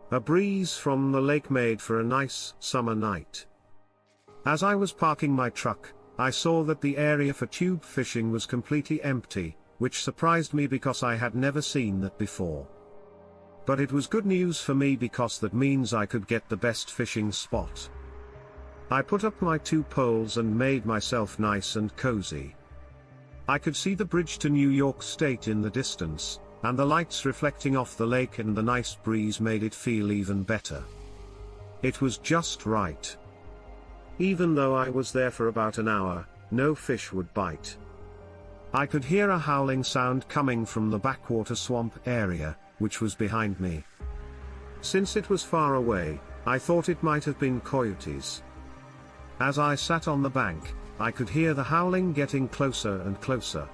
A breeze from the lake made for a nice summer night. As I was parking my truck, I saw that the area for tube fishing was completely empty, which surprised me because I had never seen that before. But it was good news for me because that means I could get the best fishing spot. I put up my 2 poles and made myself nice and cozy. I could see the bridge to New York State in the distance, and the lights reflecting off the lake and the nice breeze made it feel even better. It was just right. Even though I was there for about an hour, no fish would bite. I could hear a howling sound coming from the backwater swamp area, which was behind me. Since it was far away, I thought it might have been coyotes. As I sat on the bank, I could hear the howling getting closer and closer.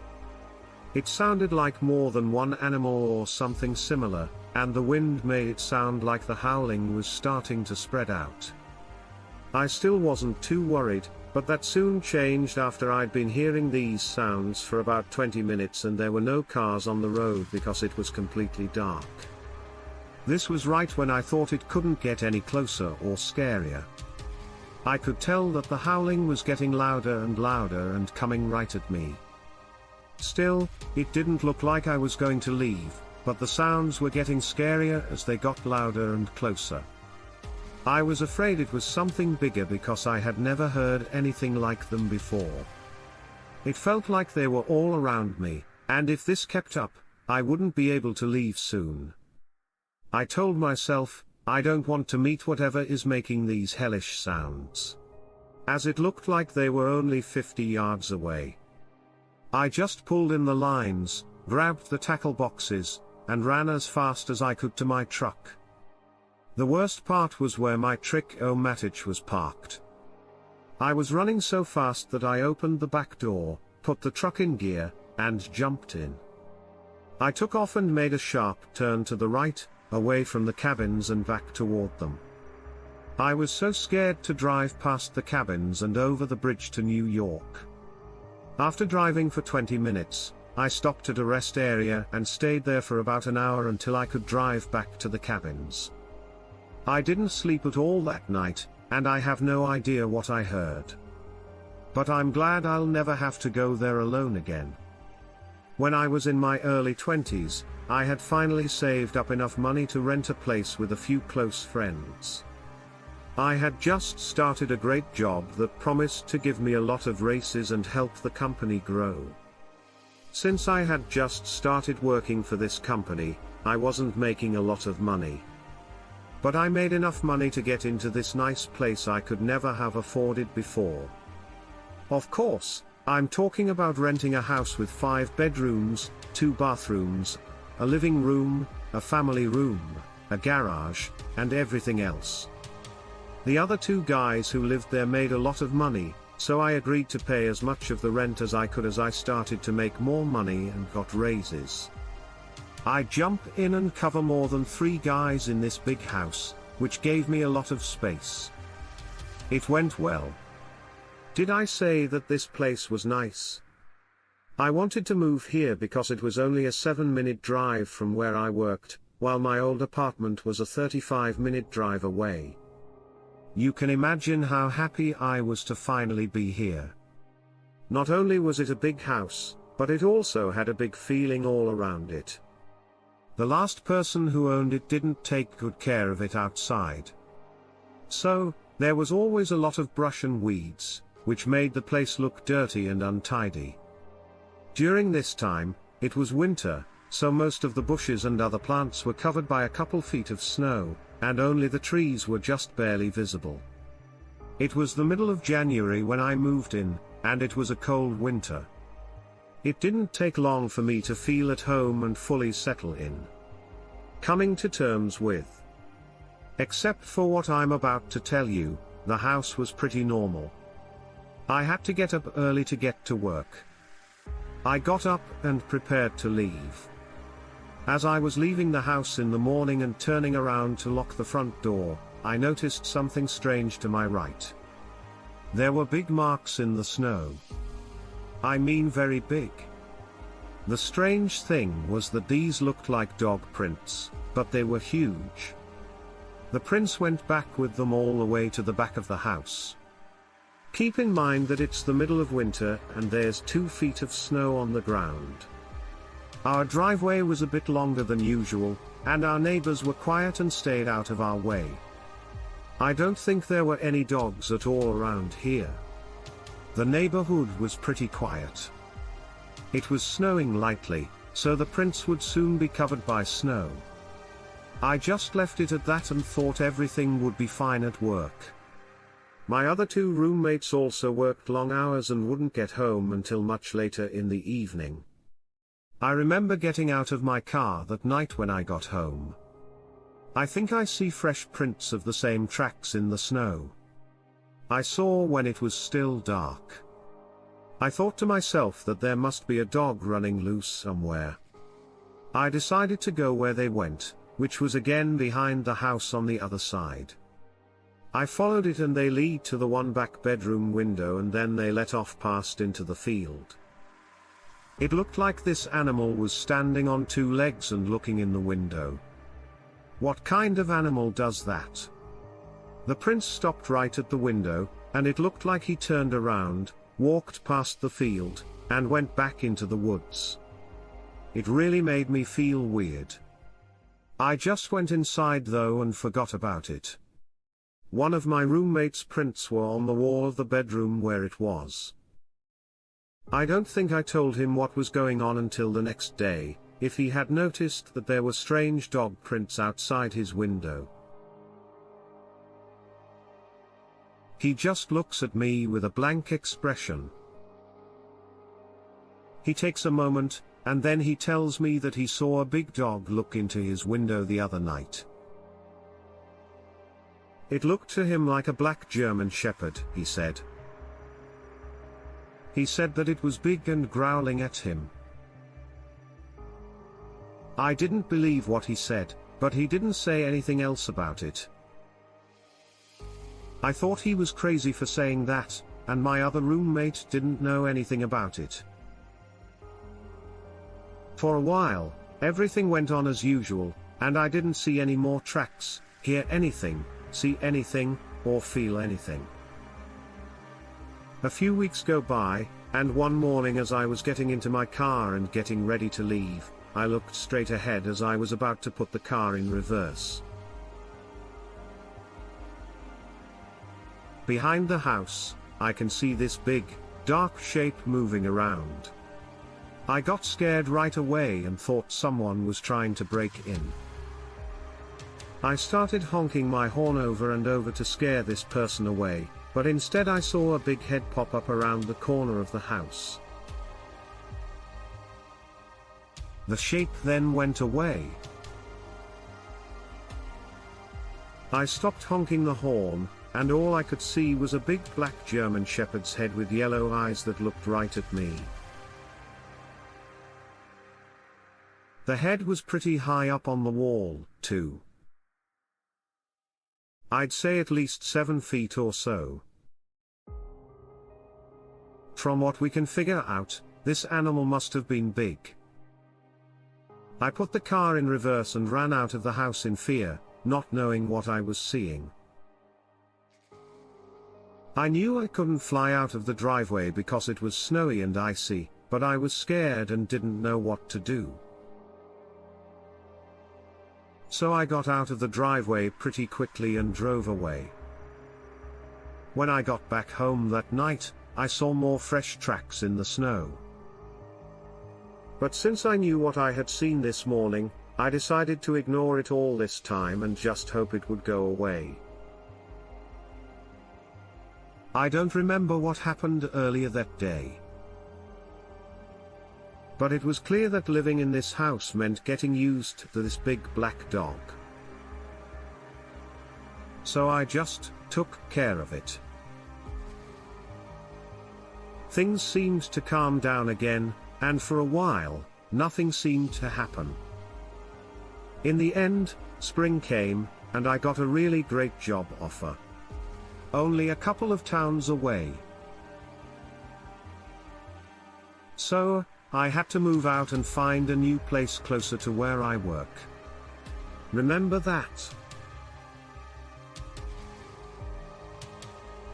It sounded like more than one animal or something similar, and the wind made it sound like the howling was starting to spread out. I still wasn't too worried, but that soon changed after I'd been hearing these sounds for about 20 minutes and there were no cars on the road because it was completely dark. This was right when I thought it couldn't get any closer or scarier. I could tell that the howling was getting louder and coming right at me. Still, it didn't look like I was going to leave, but the sounds were getting scarier as they got louder and closer. I was afraid it was something bigger because I had never heard anything like them before. It felt like they were all around me, and if this kept up, I wouldn't be able to leave soon. I told myself, I don't want to meet whatever is making these hellish sounds. As it looked like they were only 50 yards away. I just pulled in the lines, grabbed the tackle boxes, and ran as fast as I could to my truck. The worst part was where my trick-o-matic was parked. I was running so fast that I opened the back door, put the truck in gear, and jumped in. I took off and made a sharp turn to the right, away from the cabins and back toward them. I was so scared to drive past the cabins and over the bridge to New York. After driving for 20 minutes, I stopped at a rest area and stayed there for about an hour until I could drive back to the cabins. I didn't sleep at all that night, and I have no idea what I heard. But I'm glad I'll never have to go there alone again. When I was in my early 20s, I had finally saved up enough money to rent a place with a few close friends. I had just started a great job that promised to give me a lot of raises and help the company grow. Since I had just started working for this company, I wasn't making a lot of money. But I made enough money to get into this nice place I could never have afforded before. Of course, I'm talking about renting a house with 5 bedrooms, 2 bathrooms, a living room, a family room, a garage, and everything else. The other 2 guys who lived there made a lot of money, so I agreed to pay as much of the rent as I could as I started to make more money and got raises. I jump in and cover more than 3 guys in this big house, which gave me a lot of space. It went well. Did I say that this place was nice? I wanted to move here because it was only a 7-minute drive from where I worked, while my old apartment was a 35-minute drive away. You can imagine how happy I was to finally be here. Not only was it a big house, but it also had a big feeling all around it. The last person who owned it didn't take good care of it outside. So, there was always a lot of brush and weeds, which made the place look dirty and untidy. During this time, it was winter, so most of the bushes and other plants were covered by a couple feet of snow, and only the trees were just barely visible. It was the middle of January when I moved in, and it was a cold winter. It didn't take long for me to feel at home and fully settle in. Coming to terms with. Except for what I'm about to tell you, the house was pretty normal. I had to get up early to get to work. I got up and prepared to leave. As I was leaving the house in the morning and turning around to lock the front door, I noticed something strange to my right. There were big marks in the snow. I mean very big. The strange thing was that these looked like dog prints, but they were huge. The prints went back with them all the way to the back of the house. Keep in mind that it's the middle of winter and there's 2 feet of snow on the ground. Our driveway was a bit longer than usual, and our neighbors were quiet and stayed out of our way. I don't think there were any dogs at all around here. The neighborhood was pretty quiet. It was snowing lightly, so the prints would soon be covered by snow. I just left it at that and thought everything would be fine at work. My other 2 roommates also worked long hours and wouldn't get home until much later in the evening. I remember getting out of my car that night when I got home. I think I see fresh prints of the same tracks in the snow. I saw when it was still dark. I thought to myself that there must be a dog running loose somewhere. I decided to go where they went, which was again behind the house on the other side. I followed it and they lead to the one back bedroom window and then they let off past into the field. It looked like this animal was standing on 2 legs and looking in the window. What kind of animal does that? The prince stopped right at the window, and it looked like he turned around, walked past the field, and went back into the woods. it really made me feel weird. I just went inside though and forgot about it. One of my roommate's prints were on the wall of the bedroom where it was. I don't think I told him what was going on until the next day, if he had noticed that there were strange dog prints outside his window. He just looks at me with a blank expression. He takes a moment, and then he tells me that he saw a big dog look into his window the other night. It looked to him like a black German shepherd, he said. He said that it was big and growling at him. I didn't believe what he said, but he didn't say anything else about it. I thought he was crazy for saying that, and my other roommate didn't know anything about it. For a while, everything went on as usual, and I didn't see any more tracks, hear anything, see anything, or feel anything. A few weeks go by, and one morning as I was getting into my car and getting ready to leave, I looked straight ahead as I was about to put the car in reverse. Behind the house, I can see this big, dark shape moving around. I got scared right away and thought someone was trying to break in. I started honking my horn over and over to scare this person away, but instead I saw a big head pop up around the corner of the house. The shape then went away. I stopped honking the horn, and all I could see was a big black German shepherd's head with yellow eyes that looked right at me. The head was pretty high up on the wall, too. I'd say at least 7 feet or so. From what we can figure out, this animal must have been big. I put the car in reverse and ran out of the house in fear, not knowing what I was seeing. I knew I couldn't fly out of the driveway because it was snowy and icy, but I was scared and didn't know what to do. So I got out of the driveway pretty quickly and drove away. When I got back home that night, I saw more fresh tracks in the snow. But since I knew what I had seen this morning, I decided to ignore it all this time and just hope it would go away. I don't remember what happened earlier that day. But it was clear that living in this house meant getting used to this big black dog. So I just took care of it. Things seemed to calm down again, and for a while, nothing seemed to happen. In the end, spring came, and I got a really great job offer. Only a couple of towns away. So, I had to move out and find a new place closer to where I work. Remember that.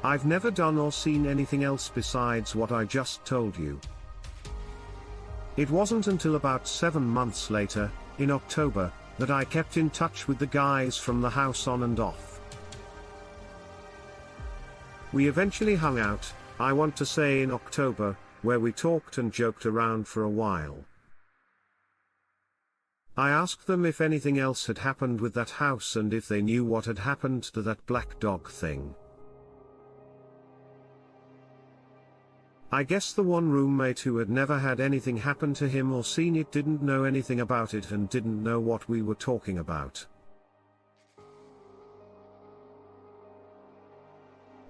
I've never done or seen anything else besides what I just told you. It wasn't until about 7 months later, in October, that I kept in touch with the guys from the house on and off. We eventually hung out, I want to say in October, where we talked and joked around for a while. I asked them if anything else had happened with that house and if they knew what had happened to that black dog thing. I guess the one roommate who had never had anything happen to him or seen it didn't know anything about it and didn't know what we were talking about.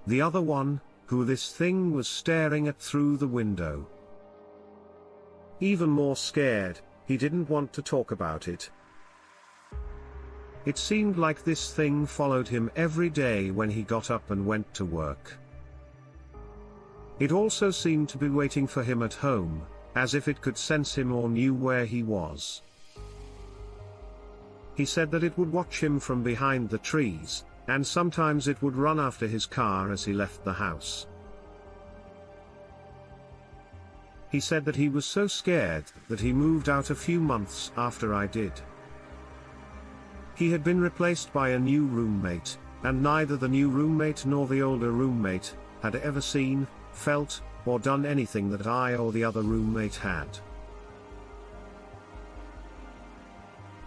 The other one, who this thing was staring at through the window. Even more scared, he didn't want to talk about it. It seemed like this thing followed him every day when he got up and went to work. It also seemed to be waiting for him at home, as if it could sense him or knew where he was. He said that it would watch him from behind the trees, and sometimes it would run after his car as he left the house. He said that he was so scared that he moved out a few months after I did. He had been replaced by a new roommate, and neither the new roommate nor the older roommate had ever seen, felt, or done anything that I or the other roommate had.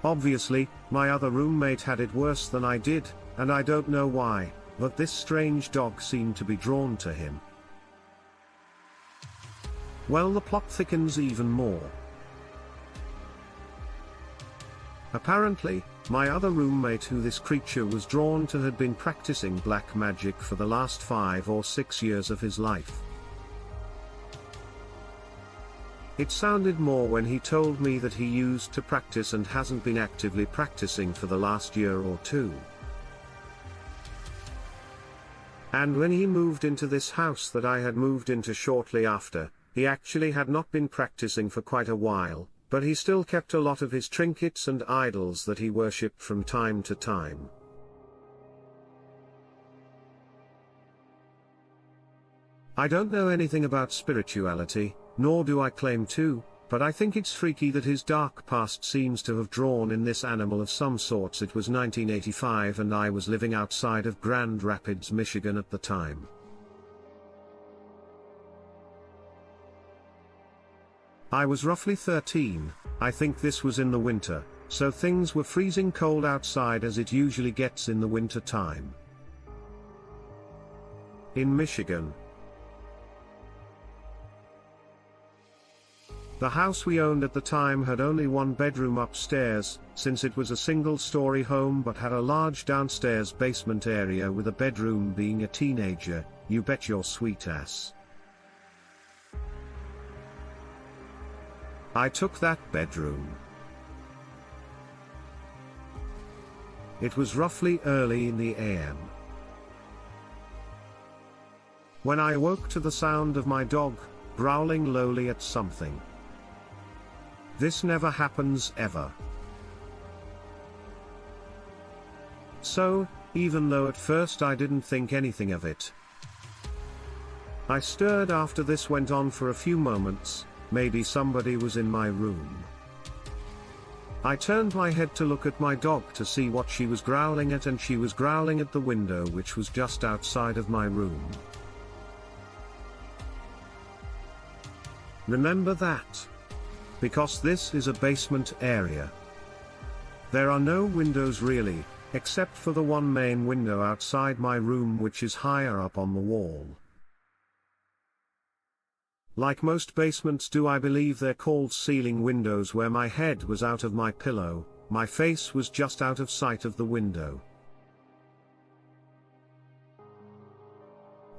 Obviously, my other roommate had it worse than I did, and I don't know why, but this strange dog seemed to be drawn to him. Well, the plot thickens even more. Apparently, my other roommate who this creature was drawn to had been practicing black magic for the last 5 or 6 years of his life. It sounded more when he told me that he used to practice and hasn't been actively practicing for the last year or 2. And when he moved into this house that I had moved into shortly after, he actually had not been practicing for quite a while, but he still kept a lot of his trinkets and idols that he worshipped from time to time. I don't know anything about spirituality, nor do I claim to, but I think it's freaky that his dark past seems to have drawn in this animal of some sorts. It was 1985 and I was living outside of Grand Rapids, Michigan at the time. I was roughly 13, I think this was in the winter, so things were freezing cold outside as it usually gets in the winter time. In Michigan. The house we owned at the time had only one bedroom upstairs, since it was a single-story home, but had a large downstairs basement area with a bedroom. Being a teenager, you bet your sweet ass I took that bedroom. It was roughly early in the AM. When I awoke to the sound of my dog growling lowly at something. This never happens ever. So, even though at first I didn't think anything of it, I stirred after this went on for a few moments. Maybe somebody was in my room. I turned my head to look at my dog to see what she was growling at, and she was growling at the window which was just outside of my room. Remember that. Because this is a basement area. There are no windows really, except for the one main window outside my room which is higher up on the wall. Like most basements do, I believe they're called ceiling windows, where my head was out of my pillow, my face was just out of sight of the window.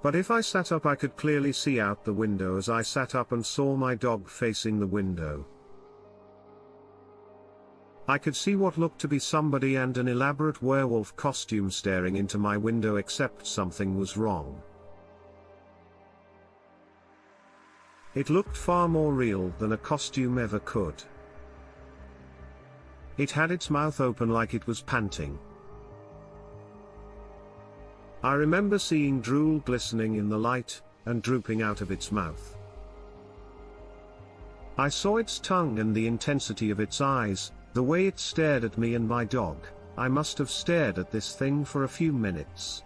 But if I sat up I could clearly see out the window as I sat up and saw my dog facing the window. I could see what looked to be somebody and an elaborate werewolf costume staring into my window, except something was wrong. It looked far more real than a costume ever could. It had its mouth open like it was panting. I remember seeing drool glistening in the light, and drooping out of its mouth. I saw its tongue and the intensity of its eyes, the way it stared at me and my dog. I must have stared at this thing for a few minutes.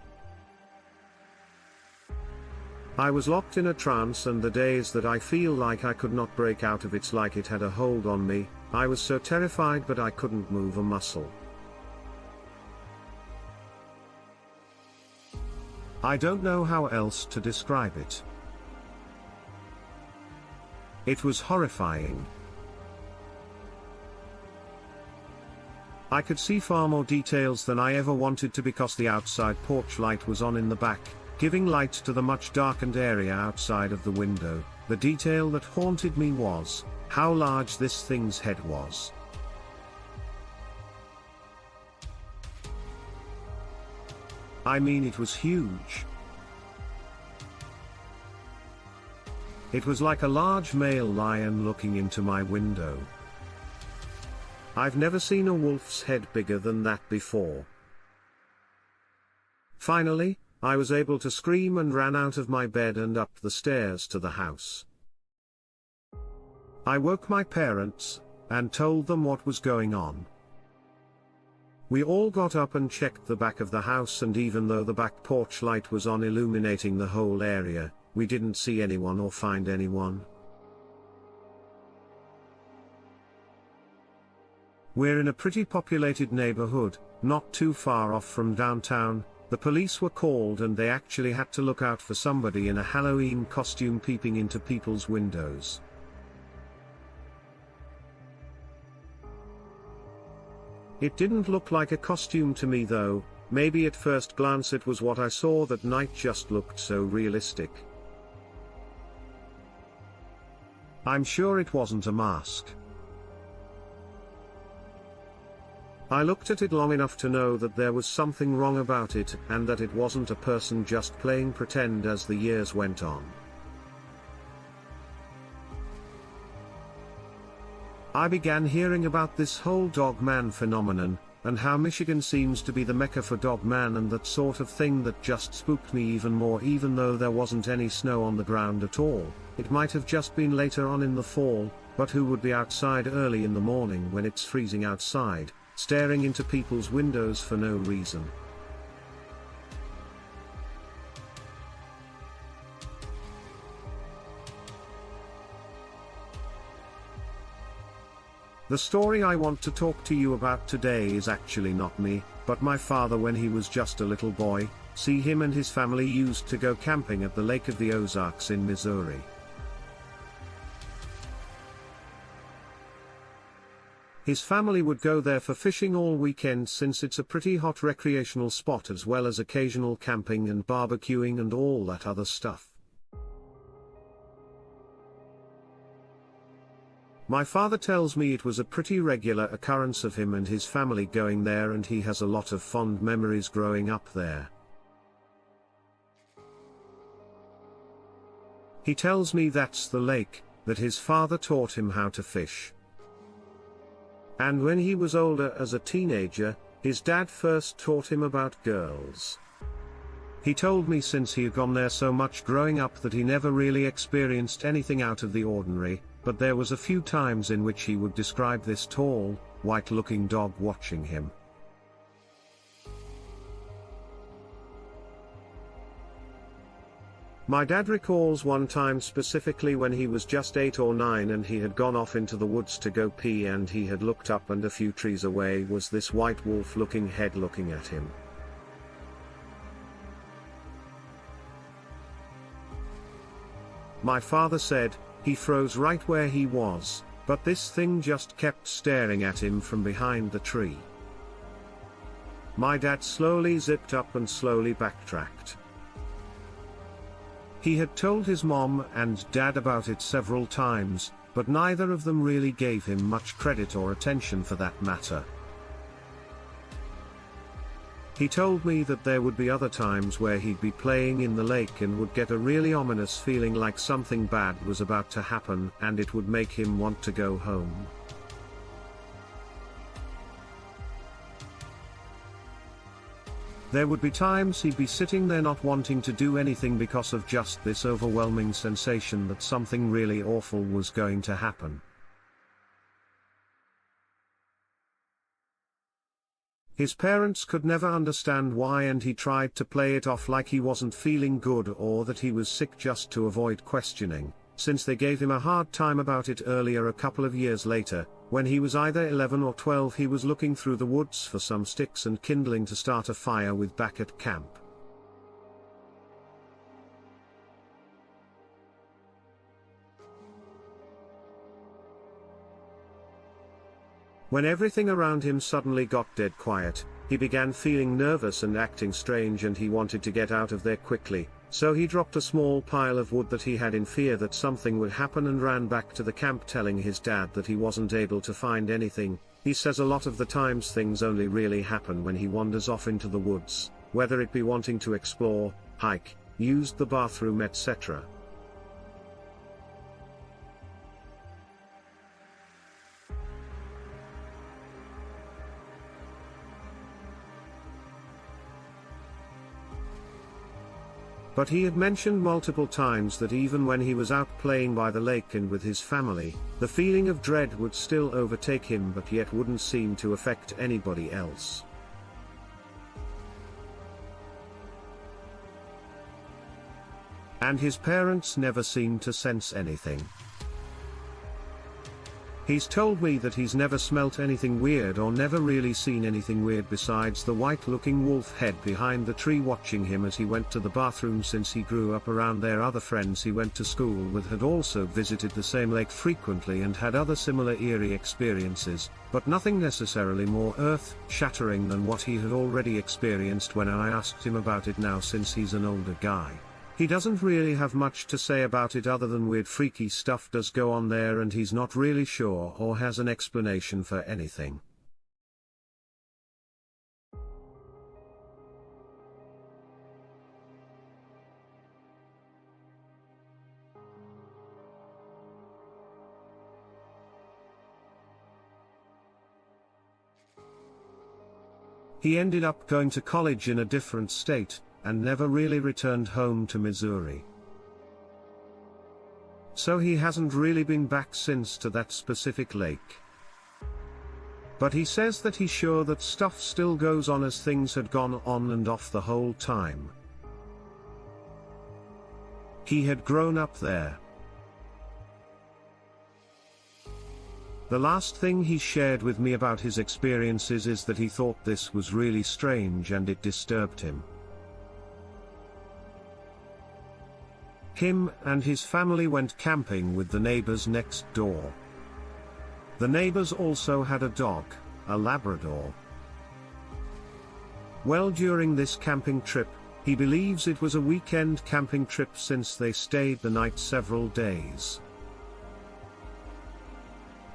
I was locked in a trance, and the days that I feel like I could not break out of, it's like it had a hold on me. I was so terrified, but I couldn't move a muscle. I don't know how else to describe it. It was horrifying. I could see far more details than I ever wanted to, because the outside porch light was on in the back, giving light to the much darkened area outside of the window. The detail that haunted me was how large this thing's head was. I mean, it was huge. It was like a large male lion looking into my window. I've never seen a wolf's head bigger than that before. Finally, I was able to scream and ran out of my bed and up the stairs to the house. I woke my parents, and told them what was going on. We all got up and checked the back of the house, and even though the back porch light was on illuminating the whole area, we didn't see anyone or find anyone. We're in a pretty populated neighborhood, not too far off from downtown. The police were called and they actually had to look out for somebody in a Halloween costume peeping into people's windows. It didn't look like a costume to me though. Maybe at first glance it was what I saw that night, just looked so realistic. I'm sure it wasn't a mask. I looked at it long enough to know that there was something wrong about it, and that it wasn't a person just playing pretend as the years went on. I began hearing about this whole Dogman phenomenon, and how Michigan seems to be the mecca for Dogman and that sort of thing. That just spooked me even more, even though there wasn't any snow on the ground at all. It might have just been later on in the fall, but who would be outside early in the morning when it's freezing outside, staring into people's windows for no reason? The story I want to talk to you about today is actually not me, but my father when he was just a little boy. See, him and his family used to go camping at the Lake of the Ozarks in Missouri. His family would go there for fishing all weekend, since it's a pretty hot recreational spot, as well as occasional camping and barbecuing and all that other stuff. My father tells me it was a pretty regular occurrence of him and his family going there, and he has a lot of fond memories growing up there. He tells me that's the lake that his father taught him how to fish. And when he was older, as a teenager, his dad first taught him about girls. He told me since he had gone there so much growing up that he never really experienced anything out of the ordinary, but there was a few times in which he would describe this tall, white-looking dog watching him. My dad recalls one time specifically when he was just 8 or 9 and he had gone off into the woods to go pee, and he had looked up and a few trees away was this white wolf-looking head looking at him. My father said, he froze right where he was, but this thing just kept staring at him from behind the tree. My dad slowly zipped up and slowly backtracked. He had told his mom and dad about it several times, but neither of them really gave him much credit or attention for that matter. He told me that there would be other times where he'd be playing in the lake and would get a really ominous feeling like something bad was about to happen, and it would make him want to go home. There would be times he'd be sitting there not wanting to do anything because of just this overwhelming sensation that something really awful was going to happen. His parents could never understand why, and he tried to play it off like he wasn't feeling good or that he was sick just to avoid questioning, since they gave him a hard time about it earlier. A couple of years later, when he was either 11 or 12, he was looking through the woods for some sticks and kindling to start a fire with back at camp. When everything around him suddenly got dead quiet, he began feeling nervous and acting strange, and he wanted to get out of there quickly, so he dropped a small pile of wood that he had in fear that something would happen and ran back to the camp telling his dad that he wasn't able to find anything. He says a lot of the times things only really happen when he wanders off into the woods, whether it be wanting to explore, hike, use the bathroom, etc. But he had mentioned multiple times that even when he was out playing by the lake and with his family, the feeling of dread would still overtake him, but yet wouldn't seem to affect anybody else. And his parents never seemed to sense anything. He's told me that he's never smelt anything weird or never really seen anything weird besides the white-looking wolf head behind the tree watching him as he went to the bathroom since he grew up around there. Other friends he went to school with had also visited the same lake frequently and had other similar eerie experiences, but nothing necessarily more earth-shattering than what he had already experienced when I asked him about it. Now, since he's an older guy, he doesn't really have much to say about it other than weird freaky stuff does go on there and he's not really sure or has an explanation for anything. He ended up going to college in a different state, and never really returned home to Missouri. So he hasn't really been back since to that specific lake. But he says that he's sure that stuff still goes on as things had gone on and off the whole time. He had grown up there. The last thing he shared with me about his experiences is that he thought this was really strange and it disturbed him. Him and his family went camping with the neighbors next door. The neighbors also had a dog, a Labrador. Well, during this camping trip, he believes it was a weekend camping trip since they stayed the night several days.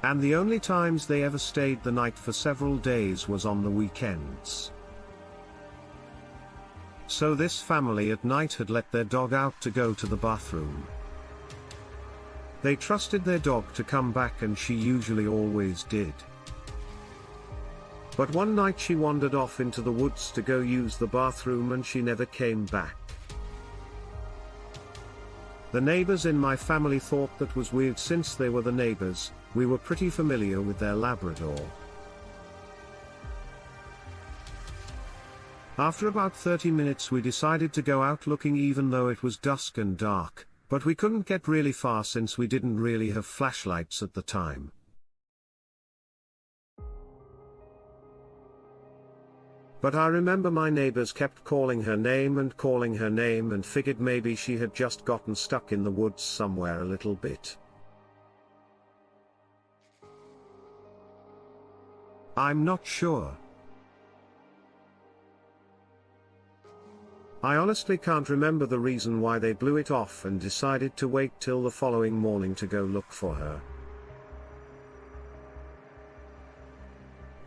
And the only times they ever stayed the night for several days was on the weekends. So this family at night had let their dog out to go to the bathroom. They trusted their dog to come back, and she usually always did. But one night she wandered off into the woods to go use the bathroom and she never came back. The neighbors in my family thought that was weird since they were the neighbors. We were pretty familiar with their Labrador. After about 30 minutes we decided to go out looking, even though it was dusk and dark, but we couldn't get really far since we didn't really have flashlights at the time. But I remember my neighbors kept calling her name and figured maybe she had just gotten stuck in the woods somewhere a little bit. I'm not sure. I honestly can't remember the reason why they blew it off and decided to wait till the following morning to go look for her.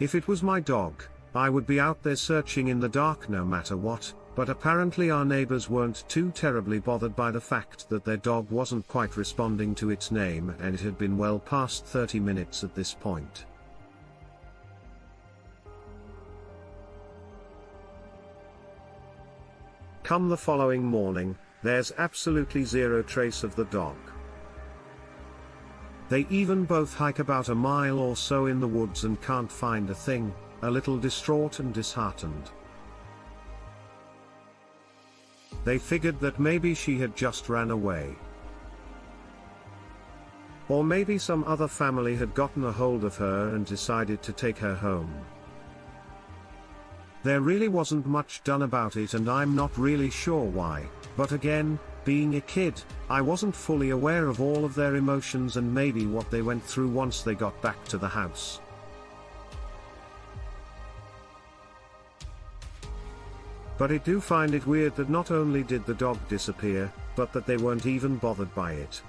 If it was my dog, I would be out there searching in the dark no matter what, but apparently our neighbors weren't too terribly bothered by the fact that their dog wasn't quite responding to its name, and it had been well past 30 minutes at this point. Come the following morning, there's absolutely zero trace of the dog. They even both hike about a mile or so in the woods and can't find a thing, a little distraught and disheartened. They figured that maybe she had just ran away. Or maybe some other family had gotten a hold of her and decided to take her home. There really wasn't much done about it, and I'm not really sure why, but again, being a kid, I wasn't fully aware of all of their emotions and maybe what they went through once they got back to the house. But I do find it weird that not only did the dog disappear, but that they weren't even bothered by it.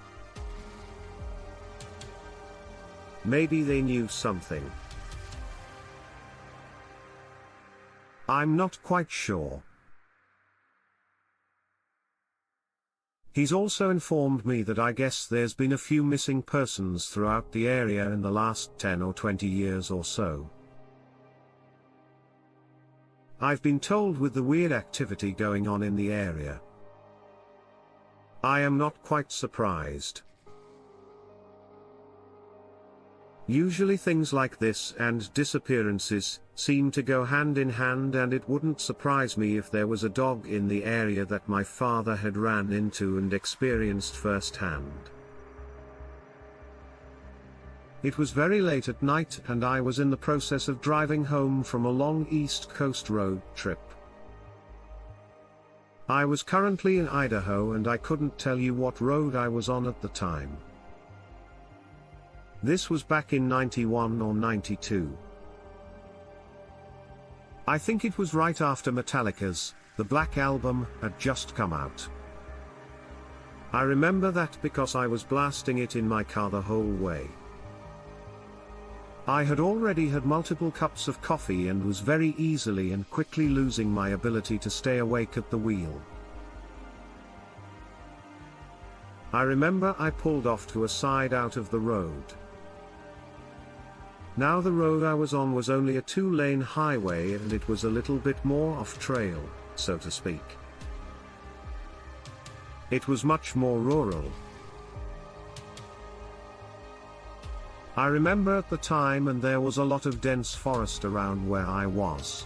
Maybe they knew something. I'm not quite sure. He's also informed me that I guess there's been a few missing persons throughout the area in the last 10 or 20 years or so. I've been told with the weird activity going on in the area. I am not quite surprised. Usually things like this and disappearances seem to go hand in hand, and it wouldn't surprise me if there was a dog in the area that my father had ran into and experienced firsthand. It was very late at night and I was in the process of driving home from a long East Coast road trip. I was currently in Idaho and I couldn't tell you what road I was on at the time. This was back in 91 or 92. I think it was right after Metallica's The Black Album had just come out. I remember that because I was blasting it in my car the whole way. I had already had multiple cups of coffee and was very easily and quickly losing my ability to stay awake at the wheel. I remember I pulled off to a side out of the road. Now the road I was on was only a 2-lane highway and it was a little bit more off-trail, so to speak. It was much more rural. I remember at the time and there was a lot of dense forest around where I was.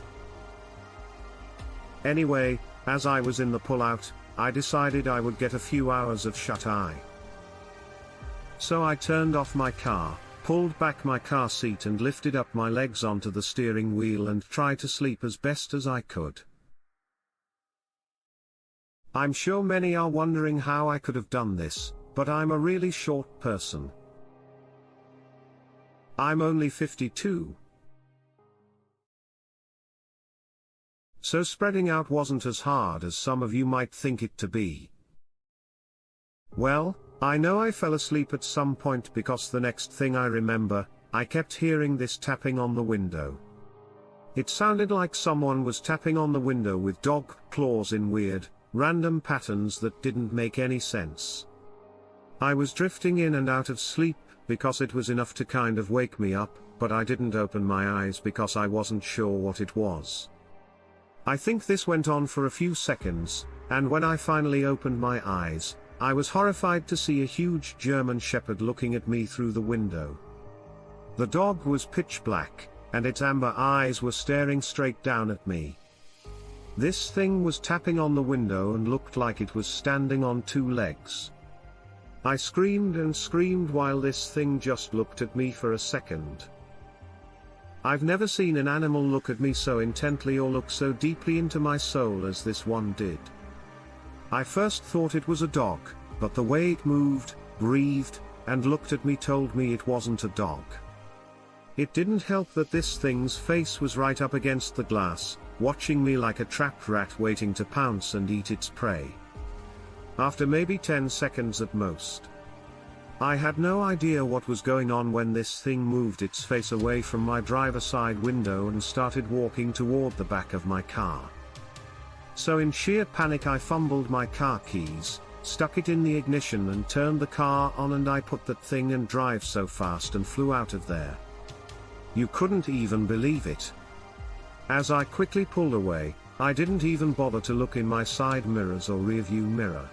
Anyway, as I was in the pullout, I decided I would get a few hours of shut-eye. So I turned off my car, pulled back my car seat and lifted up my legs onto the steering wheel and tried to sleep as best as I could. I'm sure many are wondering how I could have done this, but I'm a really short person. I'm only 52. So spreading out wasn't as hard as some of you might think it to be. Well, I know I fell asleep at some point because the next thing I remember, I kept hearing this tapping on the window. It sounded like someone was tapping on the window with dog claws in weird, random patterns that didn't make any sense. I was drifting in and out of sleep because it was enough to kind of wake me up, but I didn't open my eyes because I wasn't sure what it was. I think this went on for a few seconds, and when I finally opened my eyes, I was horrified to see a huge German Shepherd looking at me through the window. The dog was pitch black, and its amber eyes were staring straight down at me. This thing was tapping on the window and looked like it was standing on 2 legs. I screamed and screamed while this thing just looked at me for a second. I've never seen an animal look at me so intently or look so deeply into my soul as this one did. I first thought it was a dog, but the way it moved, breathed, and looked at me told me it wasn't a dog. It didn't help that this thing's face was right up against the glass, watching me like a trapped rat waiting to pounce and eat its prey. After maybe 10 seconds at most. I had no idea what was going on when this thing moved its face away from my driver's side window and started walking toward the back of my car. So in sheer panic I fumbled my car keys, stuck it in the ignition and turned the car on, and I put that thing in drive so fast and flew out of there. You couldn't even believe it. As I quickly pulled away, I didn't even bother to look in my side mirrors or rearview mirror.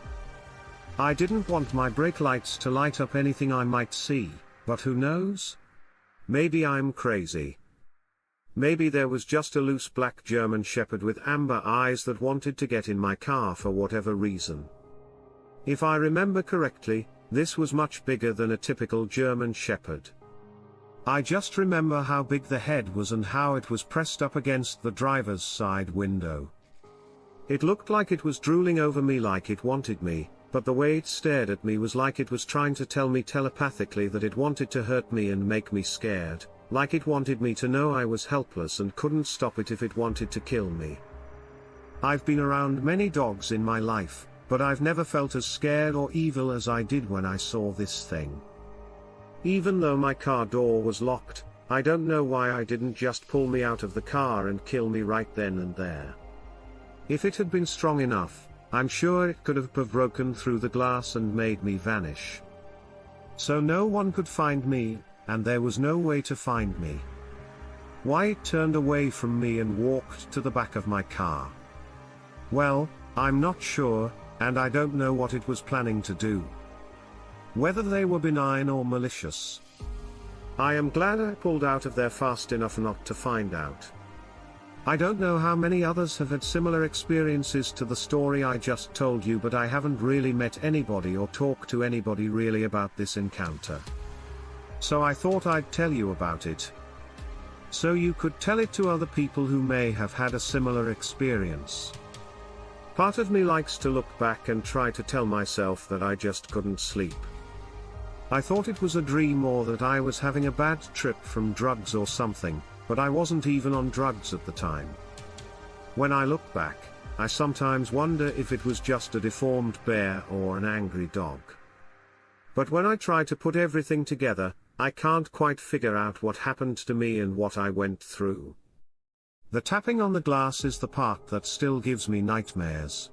I didn't want my brake lights to light up anything I might see, but who knows? Maybe I'm crazy. Maybe there was just a loose black German Shepherd with amber eyes that wanted to get in my car for whatever reason. If I remember correctly, this was much bigger than a typical German Shepherd. I just remember how big the head was and how it was pressed up against the driver's side window. It looked like it was drooling over me like it wanted me, but the way it stared at me was like it was trying to tell me telepathically that it wanted to hurt me and make me scared, like it wanted me to know I was helpless and couldn't stop it if it wanted to kill me. I've been around many dogs in my life, but I've never felt as scared or evil as I did when I saw this thing. Even though my car door was locked, I don't know why I didn't just pull me out of the car and kill me right then and there. If it had been strong enough, I'm sure it could have broken through the glass and made me vanish. So no one could find me, and there was no way to find me. Why it turned away from me and walked to the back of my car? Well, I'm not sure, and I don't know what it was planning to do. Whether they were benign or malicious. I am glad I pulled out of there fast enough not to find out. I don't know how many others have had similar experiences to the story I just told you, but I haven't really met anybody or talked to anybody really about this encounter. So I thought I'd tell you about it. So you could tell it to other people who may have had a similar experience. Part of me likes to look back and try to tell myself that I just couldn't sleep. I thought it was a dream or that I was having a bad trip from drugs or something, but I wasn't even on drugs at the time. When I look back, I sometimes wonder if it was just a deformed bear or an angry dog. But when I try to put everything together, I can't quite figure out what happened to me and what I went through. The tapping on the glass is the part that still gives me nightmares.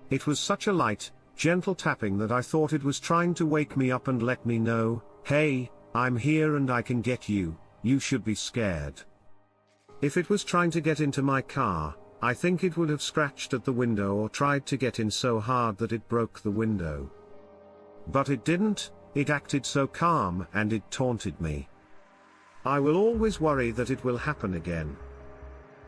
It was such a light, gentle tapping that I thought it was trying to wake me up and let me know, hey, I'm here and I can get you, you should be scared. If it was trying to get into my car, I think it would have scratched at the window or tried to get in so hard that it broke the window. But it didn't, it acted so calm and it taunted me. I will always worry that it will happen again.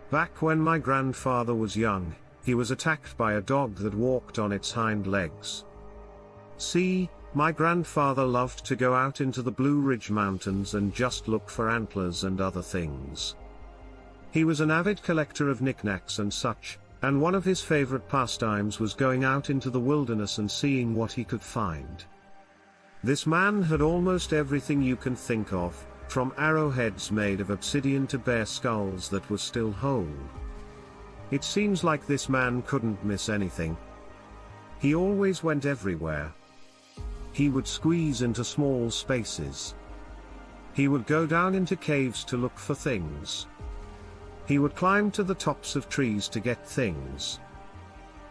Back when my grandfather was young, he was attacked by a dog that walked on its hind legs. See, my grandfather loved to go out into the Blue Ridge Mountains and just look for antlers and other things. He was an avid collector of knickknacks and such, and one of his favorite pastimes was going out into the wilderness and seeing what he could find. This man had almost everything you can think of, from arrowheads made of obsidian to bear skulls that were still whole. It seems like this man couldn't miss anything. He always went everywhere. He would squeeze into small spaces. He would go down into caves to look for things. He would climb to the tops of trees to get things.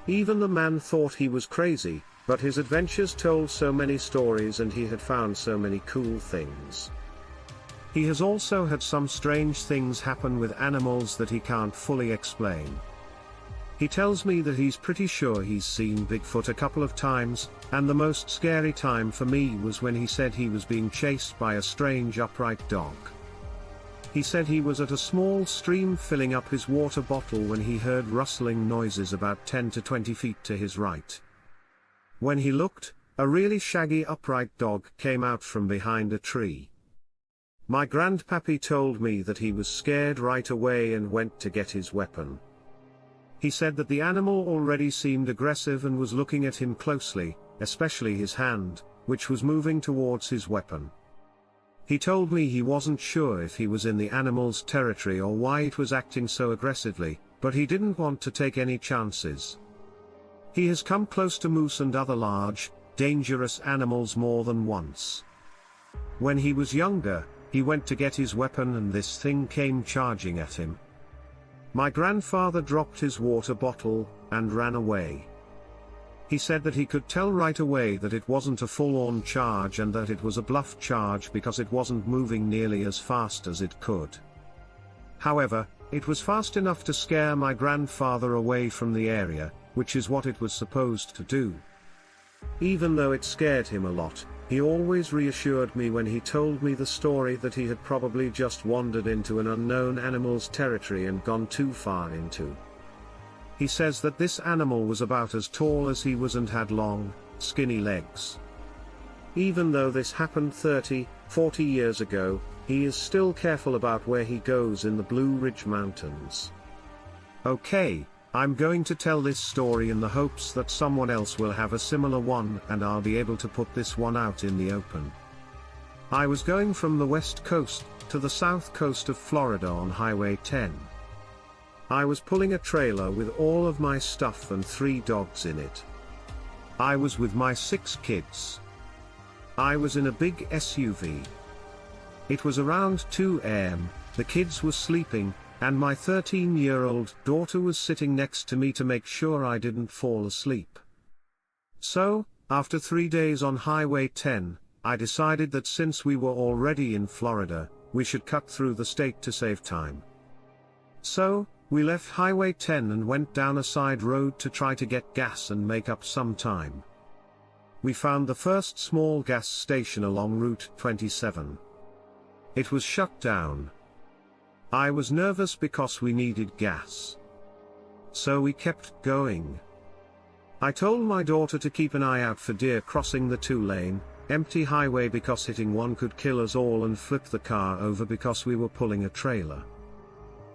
Even the man thought he was crazy, but his adventures told so many stories and he had found so many cool things. He has also had some strange things happen with animals that he can't fully explain. He tells me that he's pretty sure he's seen Bigfoot a couple of times, and the most scary time for me was when he said he was being chased by a strange upright dog. He said he was at a small stream filling up his water bottle when he heard rustling noises about 10 to 20 feet to his right. When he looked, a really shaggy upright dog came out from behind a tree. My grandpappy told me that he was scared right away and went to get his weapon. He said that the animal already seemed aggressive and was looking at him closely, especially his hand, which was moving towards his weapon. He told me he wasn't sure if he was in the animal's territory or why it was acting so aggressively, but he didn't want to take any chances. He has come close to moose and other large, dangerous animals more than once. When he was younger, he went to get his weapon and this thing came charging at him. My grandfather dropped his water bottle and ran away. He said that he could tell right away that it wasn't a full-on charge and that it was a bluff charge because it wasn't moving nearly as fast as it could. However, it was fast enough to scare my grandfather away from the area, which is what it was supposed to do. Even though it scared him a lot, he always reassured me when he told me the story that he had probably just wandered into an unknown animal's territory and gone too far into. He says that this animal was about as tall as he was and had long, skinny legs. Even though this happened 30, 40 years ago, he is still careful about where he goes in the Blue Ridge Mountains. Okay, I'm going to tell this story in the hopes that someone else will have a similar one and I'll be able to put this one out in the open. I was going from the west coast to the south coast of Florida on Highway 10. I was pulling a trailer with all of my stuff and 3 dogs in it. I was with my 6 kids. I was in a big SUV. It was around 2 a.m., the kids were sleeping, and my 13-year-old daughter was sitting next to me to make sure I didn't fall asleep. So, after 3 days on Highway 10, I decided that since we were already in Florida, we should cut through the state to save time. So, We left Highway 10 and went down a side road to try to get gas and make up some time. We found the first small gas station along Route 27. It was shut down. I was nervous because we needed gas. So we kept going. I told my daughter to keep an eye out for deer crossing the 2-lane, empty highway because hitting one could kill us all and flip the car over because we were pulling a trailer.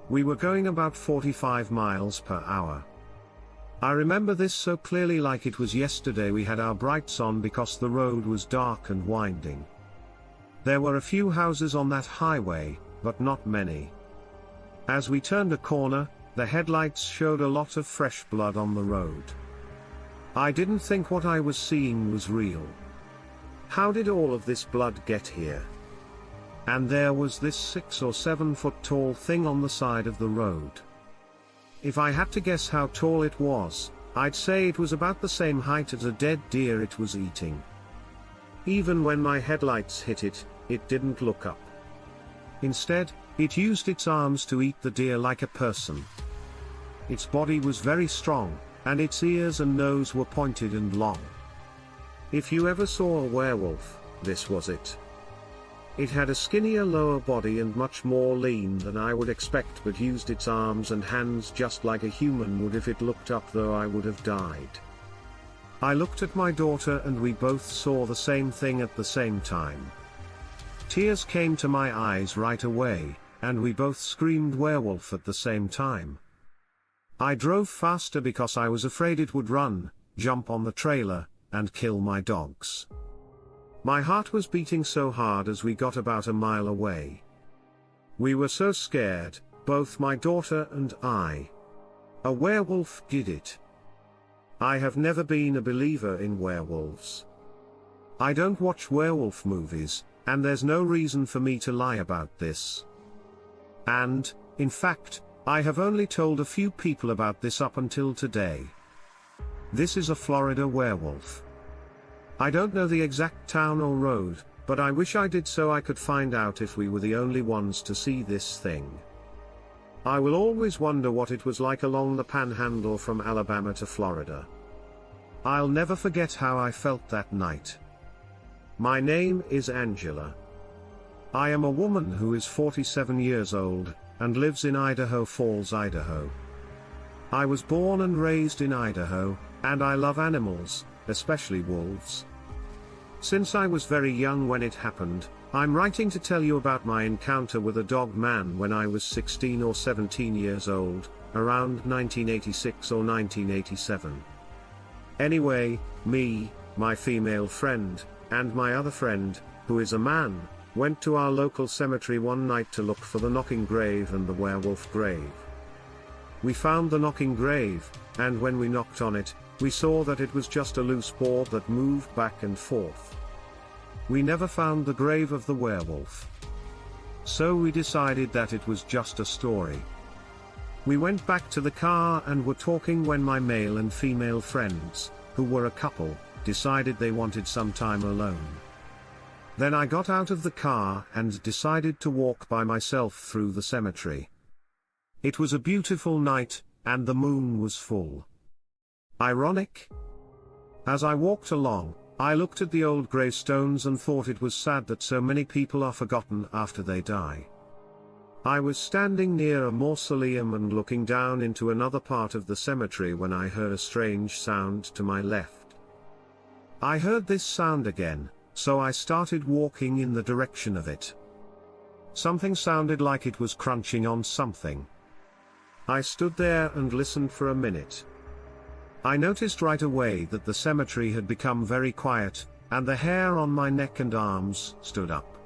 We were going about 45 miles per hour. I remember this so clearly like it was yesterday. We had our brights on because the road was dark and winding. There were a few houses on that highway, but not many. As we turned a corner, the headlights showed a lot of fresh blood on the road. I didn't think what I was seeing was real. How did all of this blood get here? And there was this 6 or 7 foot tall thing on the side of the road. If I had to guess how tall it was, I'd say it was about the same height as a dead deer it was eating. Even when my headlights hit it, it didn't look up. Instead, it used its arms to eat the deer like a person. Its body was very strong, and its ears and nose were pointed and long. If you ever saw a werewolf, this was it. It had a skinnier lower body and much more lean than I would expect, but used its arms and hands just like a human would. If it looked up though, I would have died. I looked at my daughter and we both saw the same thing at the same time. Tears came to my eyes right away, and we both screamed werewolf at the same time. I drove faster because I was afraid it would run, jump on the trailer, and kill my dogs. My heart was beating so hard as we got about a mile away. We were so scared, both my daughter and I. A werewolf did it. I have never been a believer in werewolves. I don't watch werewolf movies, and there's no reason for me to lie about this. And, in fact, I have only told a few people about this up until today. This is a Florida werewolf. I don't know the exact town or road, but I wish I did so I could find out if we were the only ones to see this thing. I will always wonder what it was like along the panhandle from Alabama to Florida. I'll never forget how I felt that night. My name is Angela. I am a woman who is 47 years old, and lives in Idaho Falls, Idaho. I was born and raised in Idaho, and I love animals, especially wolves. Since I was very young when it happened, I'm writing to tell you about my encounter with a dog man when I was 16 or 17 years old, around 1986 or 1987. Anyway, me, my female friend, and my other friend, who is a man, went to our local cemetery one night to look for the knocking grave and the werewolf grave. We found the knocking grave, and when we knocked on it, we saw that it was just a loose board that moved back and forth. We never found the grave of the werewolf. So we decided that it was just a story. We went back to the car and were talking when my male and female friends, who were a couple, decided they wanted some time alone. Then I got out of the car and decided to walk by myself through the cemetery. It was a beautiful night, and the moon was full. Ironic? As I walked along, I looked at the old gravestones and thought it was sad that so many people are forgotten after they die. I was standing near a mausoleum and looking down into another part of the cemetery when I heard a strange sound to my left. I heard this sound again, so I started walking in the direction of it. Something sounded like it was crunching on something. I stood there and listened for a minute. I noticed right away that the cemetery had become very quiet, and the hair on my neck and arms stood up.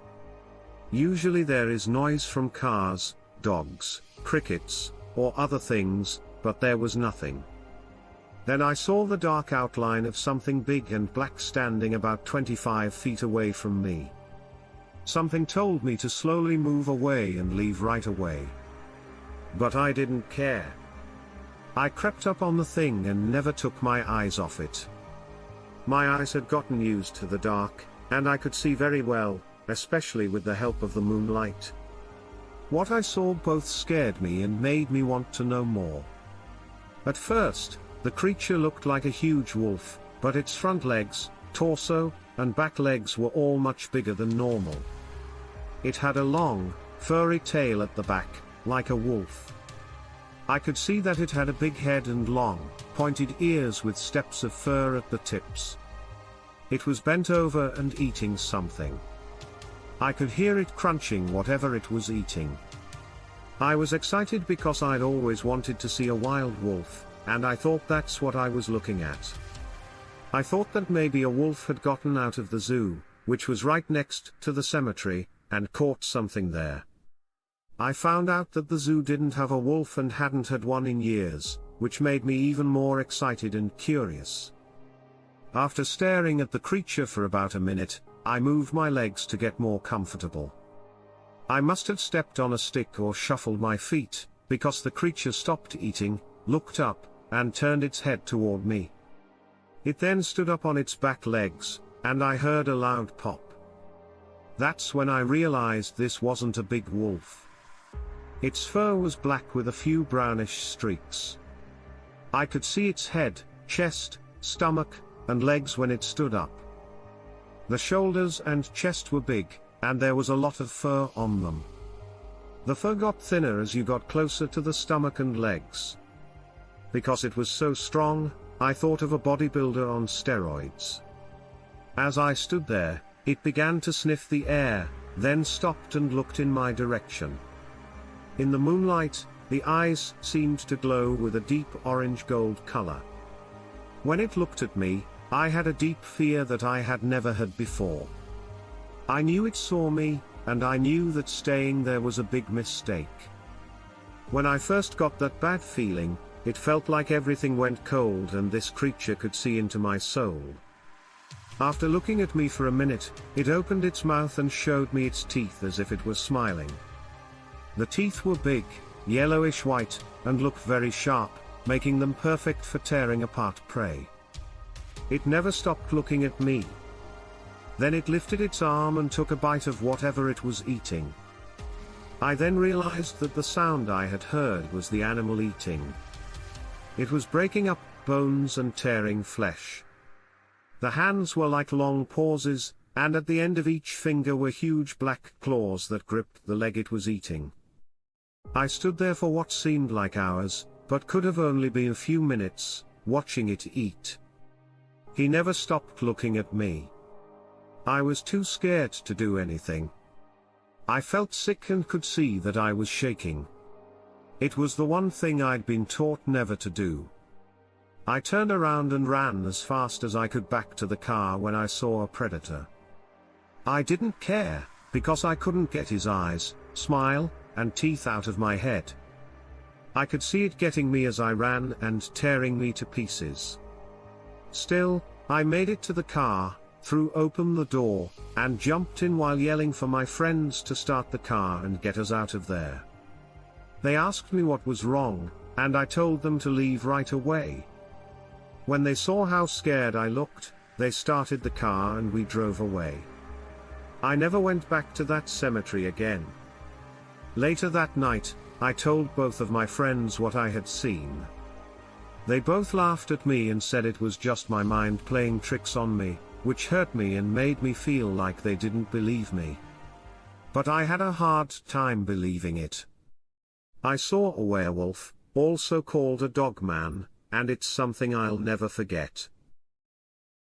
Usually there is noise from cars, dogs, crickets, or other things, but there was nothing. Then I saw the dark outline of something big and black standing about 25 feet away from me. Something told me to slowly move away and leave right away. But I didn't care. I crept up on the thing and never took my eyes off it. My eyes had gotten used to the dark, and I could see very well, especially with the help of the moonlight. What I saw both scared me and made me want to know more. At first, the creature looked like a huge wolf, but its front legs, torso, and back legs were all much bigger than normal. It had a long, furry tail at the back, like a wolf. I could see that it had a big head and long, pointed ears with steps of fur at the tips. It was bent over and eating something. I could hear it crunching whatever it was eating. I was excited because I'd always wanted to see a wild wolf, and I thought that's what I was looking at. I thought that maybe a wolf had gotten out of the zoo, which was right next to the cemetery, and caught something there. I found out that the zoo didn't have a wolf and hadn't had one in years, which made me even more excited and curious. After staring at the creature for about a minute, I moved my legs to get more comfortable. I must have stepped on a stick or shuffled my feet, because the creature stopped eating, looked up, and turned its head toward me. It then stood up on its back legs, and I heard a loud pop. That's when I realized this wasn't a big wolf. Its fur was black with a few brownish streaks. I could see its head, chest, stomach, and legs when it stood up. The shoulders and chest were big, and there was a lot of fur on them. The fur got thinner as you got closer to the stomach and legs. Because it was so strong, I thought of a bodybuilder on steroids. As I stood there, it began to sniff the air, then stopped and looked in my direction. In the moonlight, the eyes seemed to glow with a deep orange-gold color. When it looked at me, I had a deep fear that I had never had before. I knew it saw me, and I knew that staying there was a big mistake. When I first got that bad feeling, it felt like everything went cold and this creature could see into my soul. After looking at me for a minute, it opened its mouth and showed me its teeth as if it was smiling. The teeth were big, yellowish white, and looked very sharp, making them perfect for tearing apart prey. It never stopped looking at me. Then it lifted its arm and took a bite of whatever it was eating. I then realized that the sound I had heard was the animal eating. It was breaking up bones and tearing flesh. The hands were like long paws, and at the end of each finger were huge black claws that gripped the leg it was eating. I stood there for what seemed like hours, but could have only been a few minutes, watching it eat. He never stopped looking at me. I was too scared to do anything. I felt sick and could see that I was shaking. It was the one thing I'd been taught never to do. I turned around and ran as fast as I could back to the car when I saw a predator. I didn't care, because I couldn't get his eyes, smile, and teeth out of my head. I could see it getting me as I ran and tearing me to pieces. Still, I made it to the car, threw open the door, and jumped in while yelling for my friends to start the car and get us out of there. They asked me what was wrong, and I told them to leave right away. When they saw how scared I looked, they started the car and we drove away. I never went back to that cemetery again. Later that night, I told both of my friends what I had seen. They both laughed at me and said it was just my mind playing tricks on me, which hurt me and made me feel like they didn't believe me. But I had a hard time believing it. I saw a werewolf, also called a dogman, and it's something I'll never forget.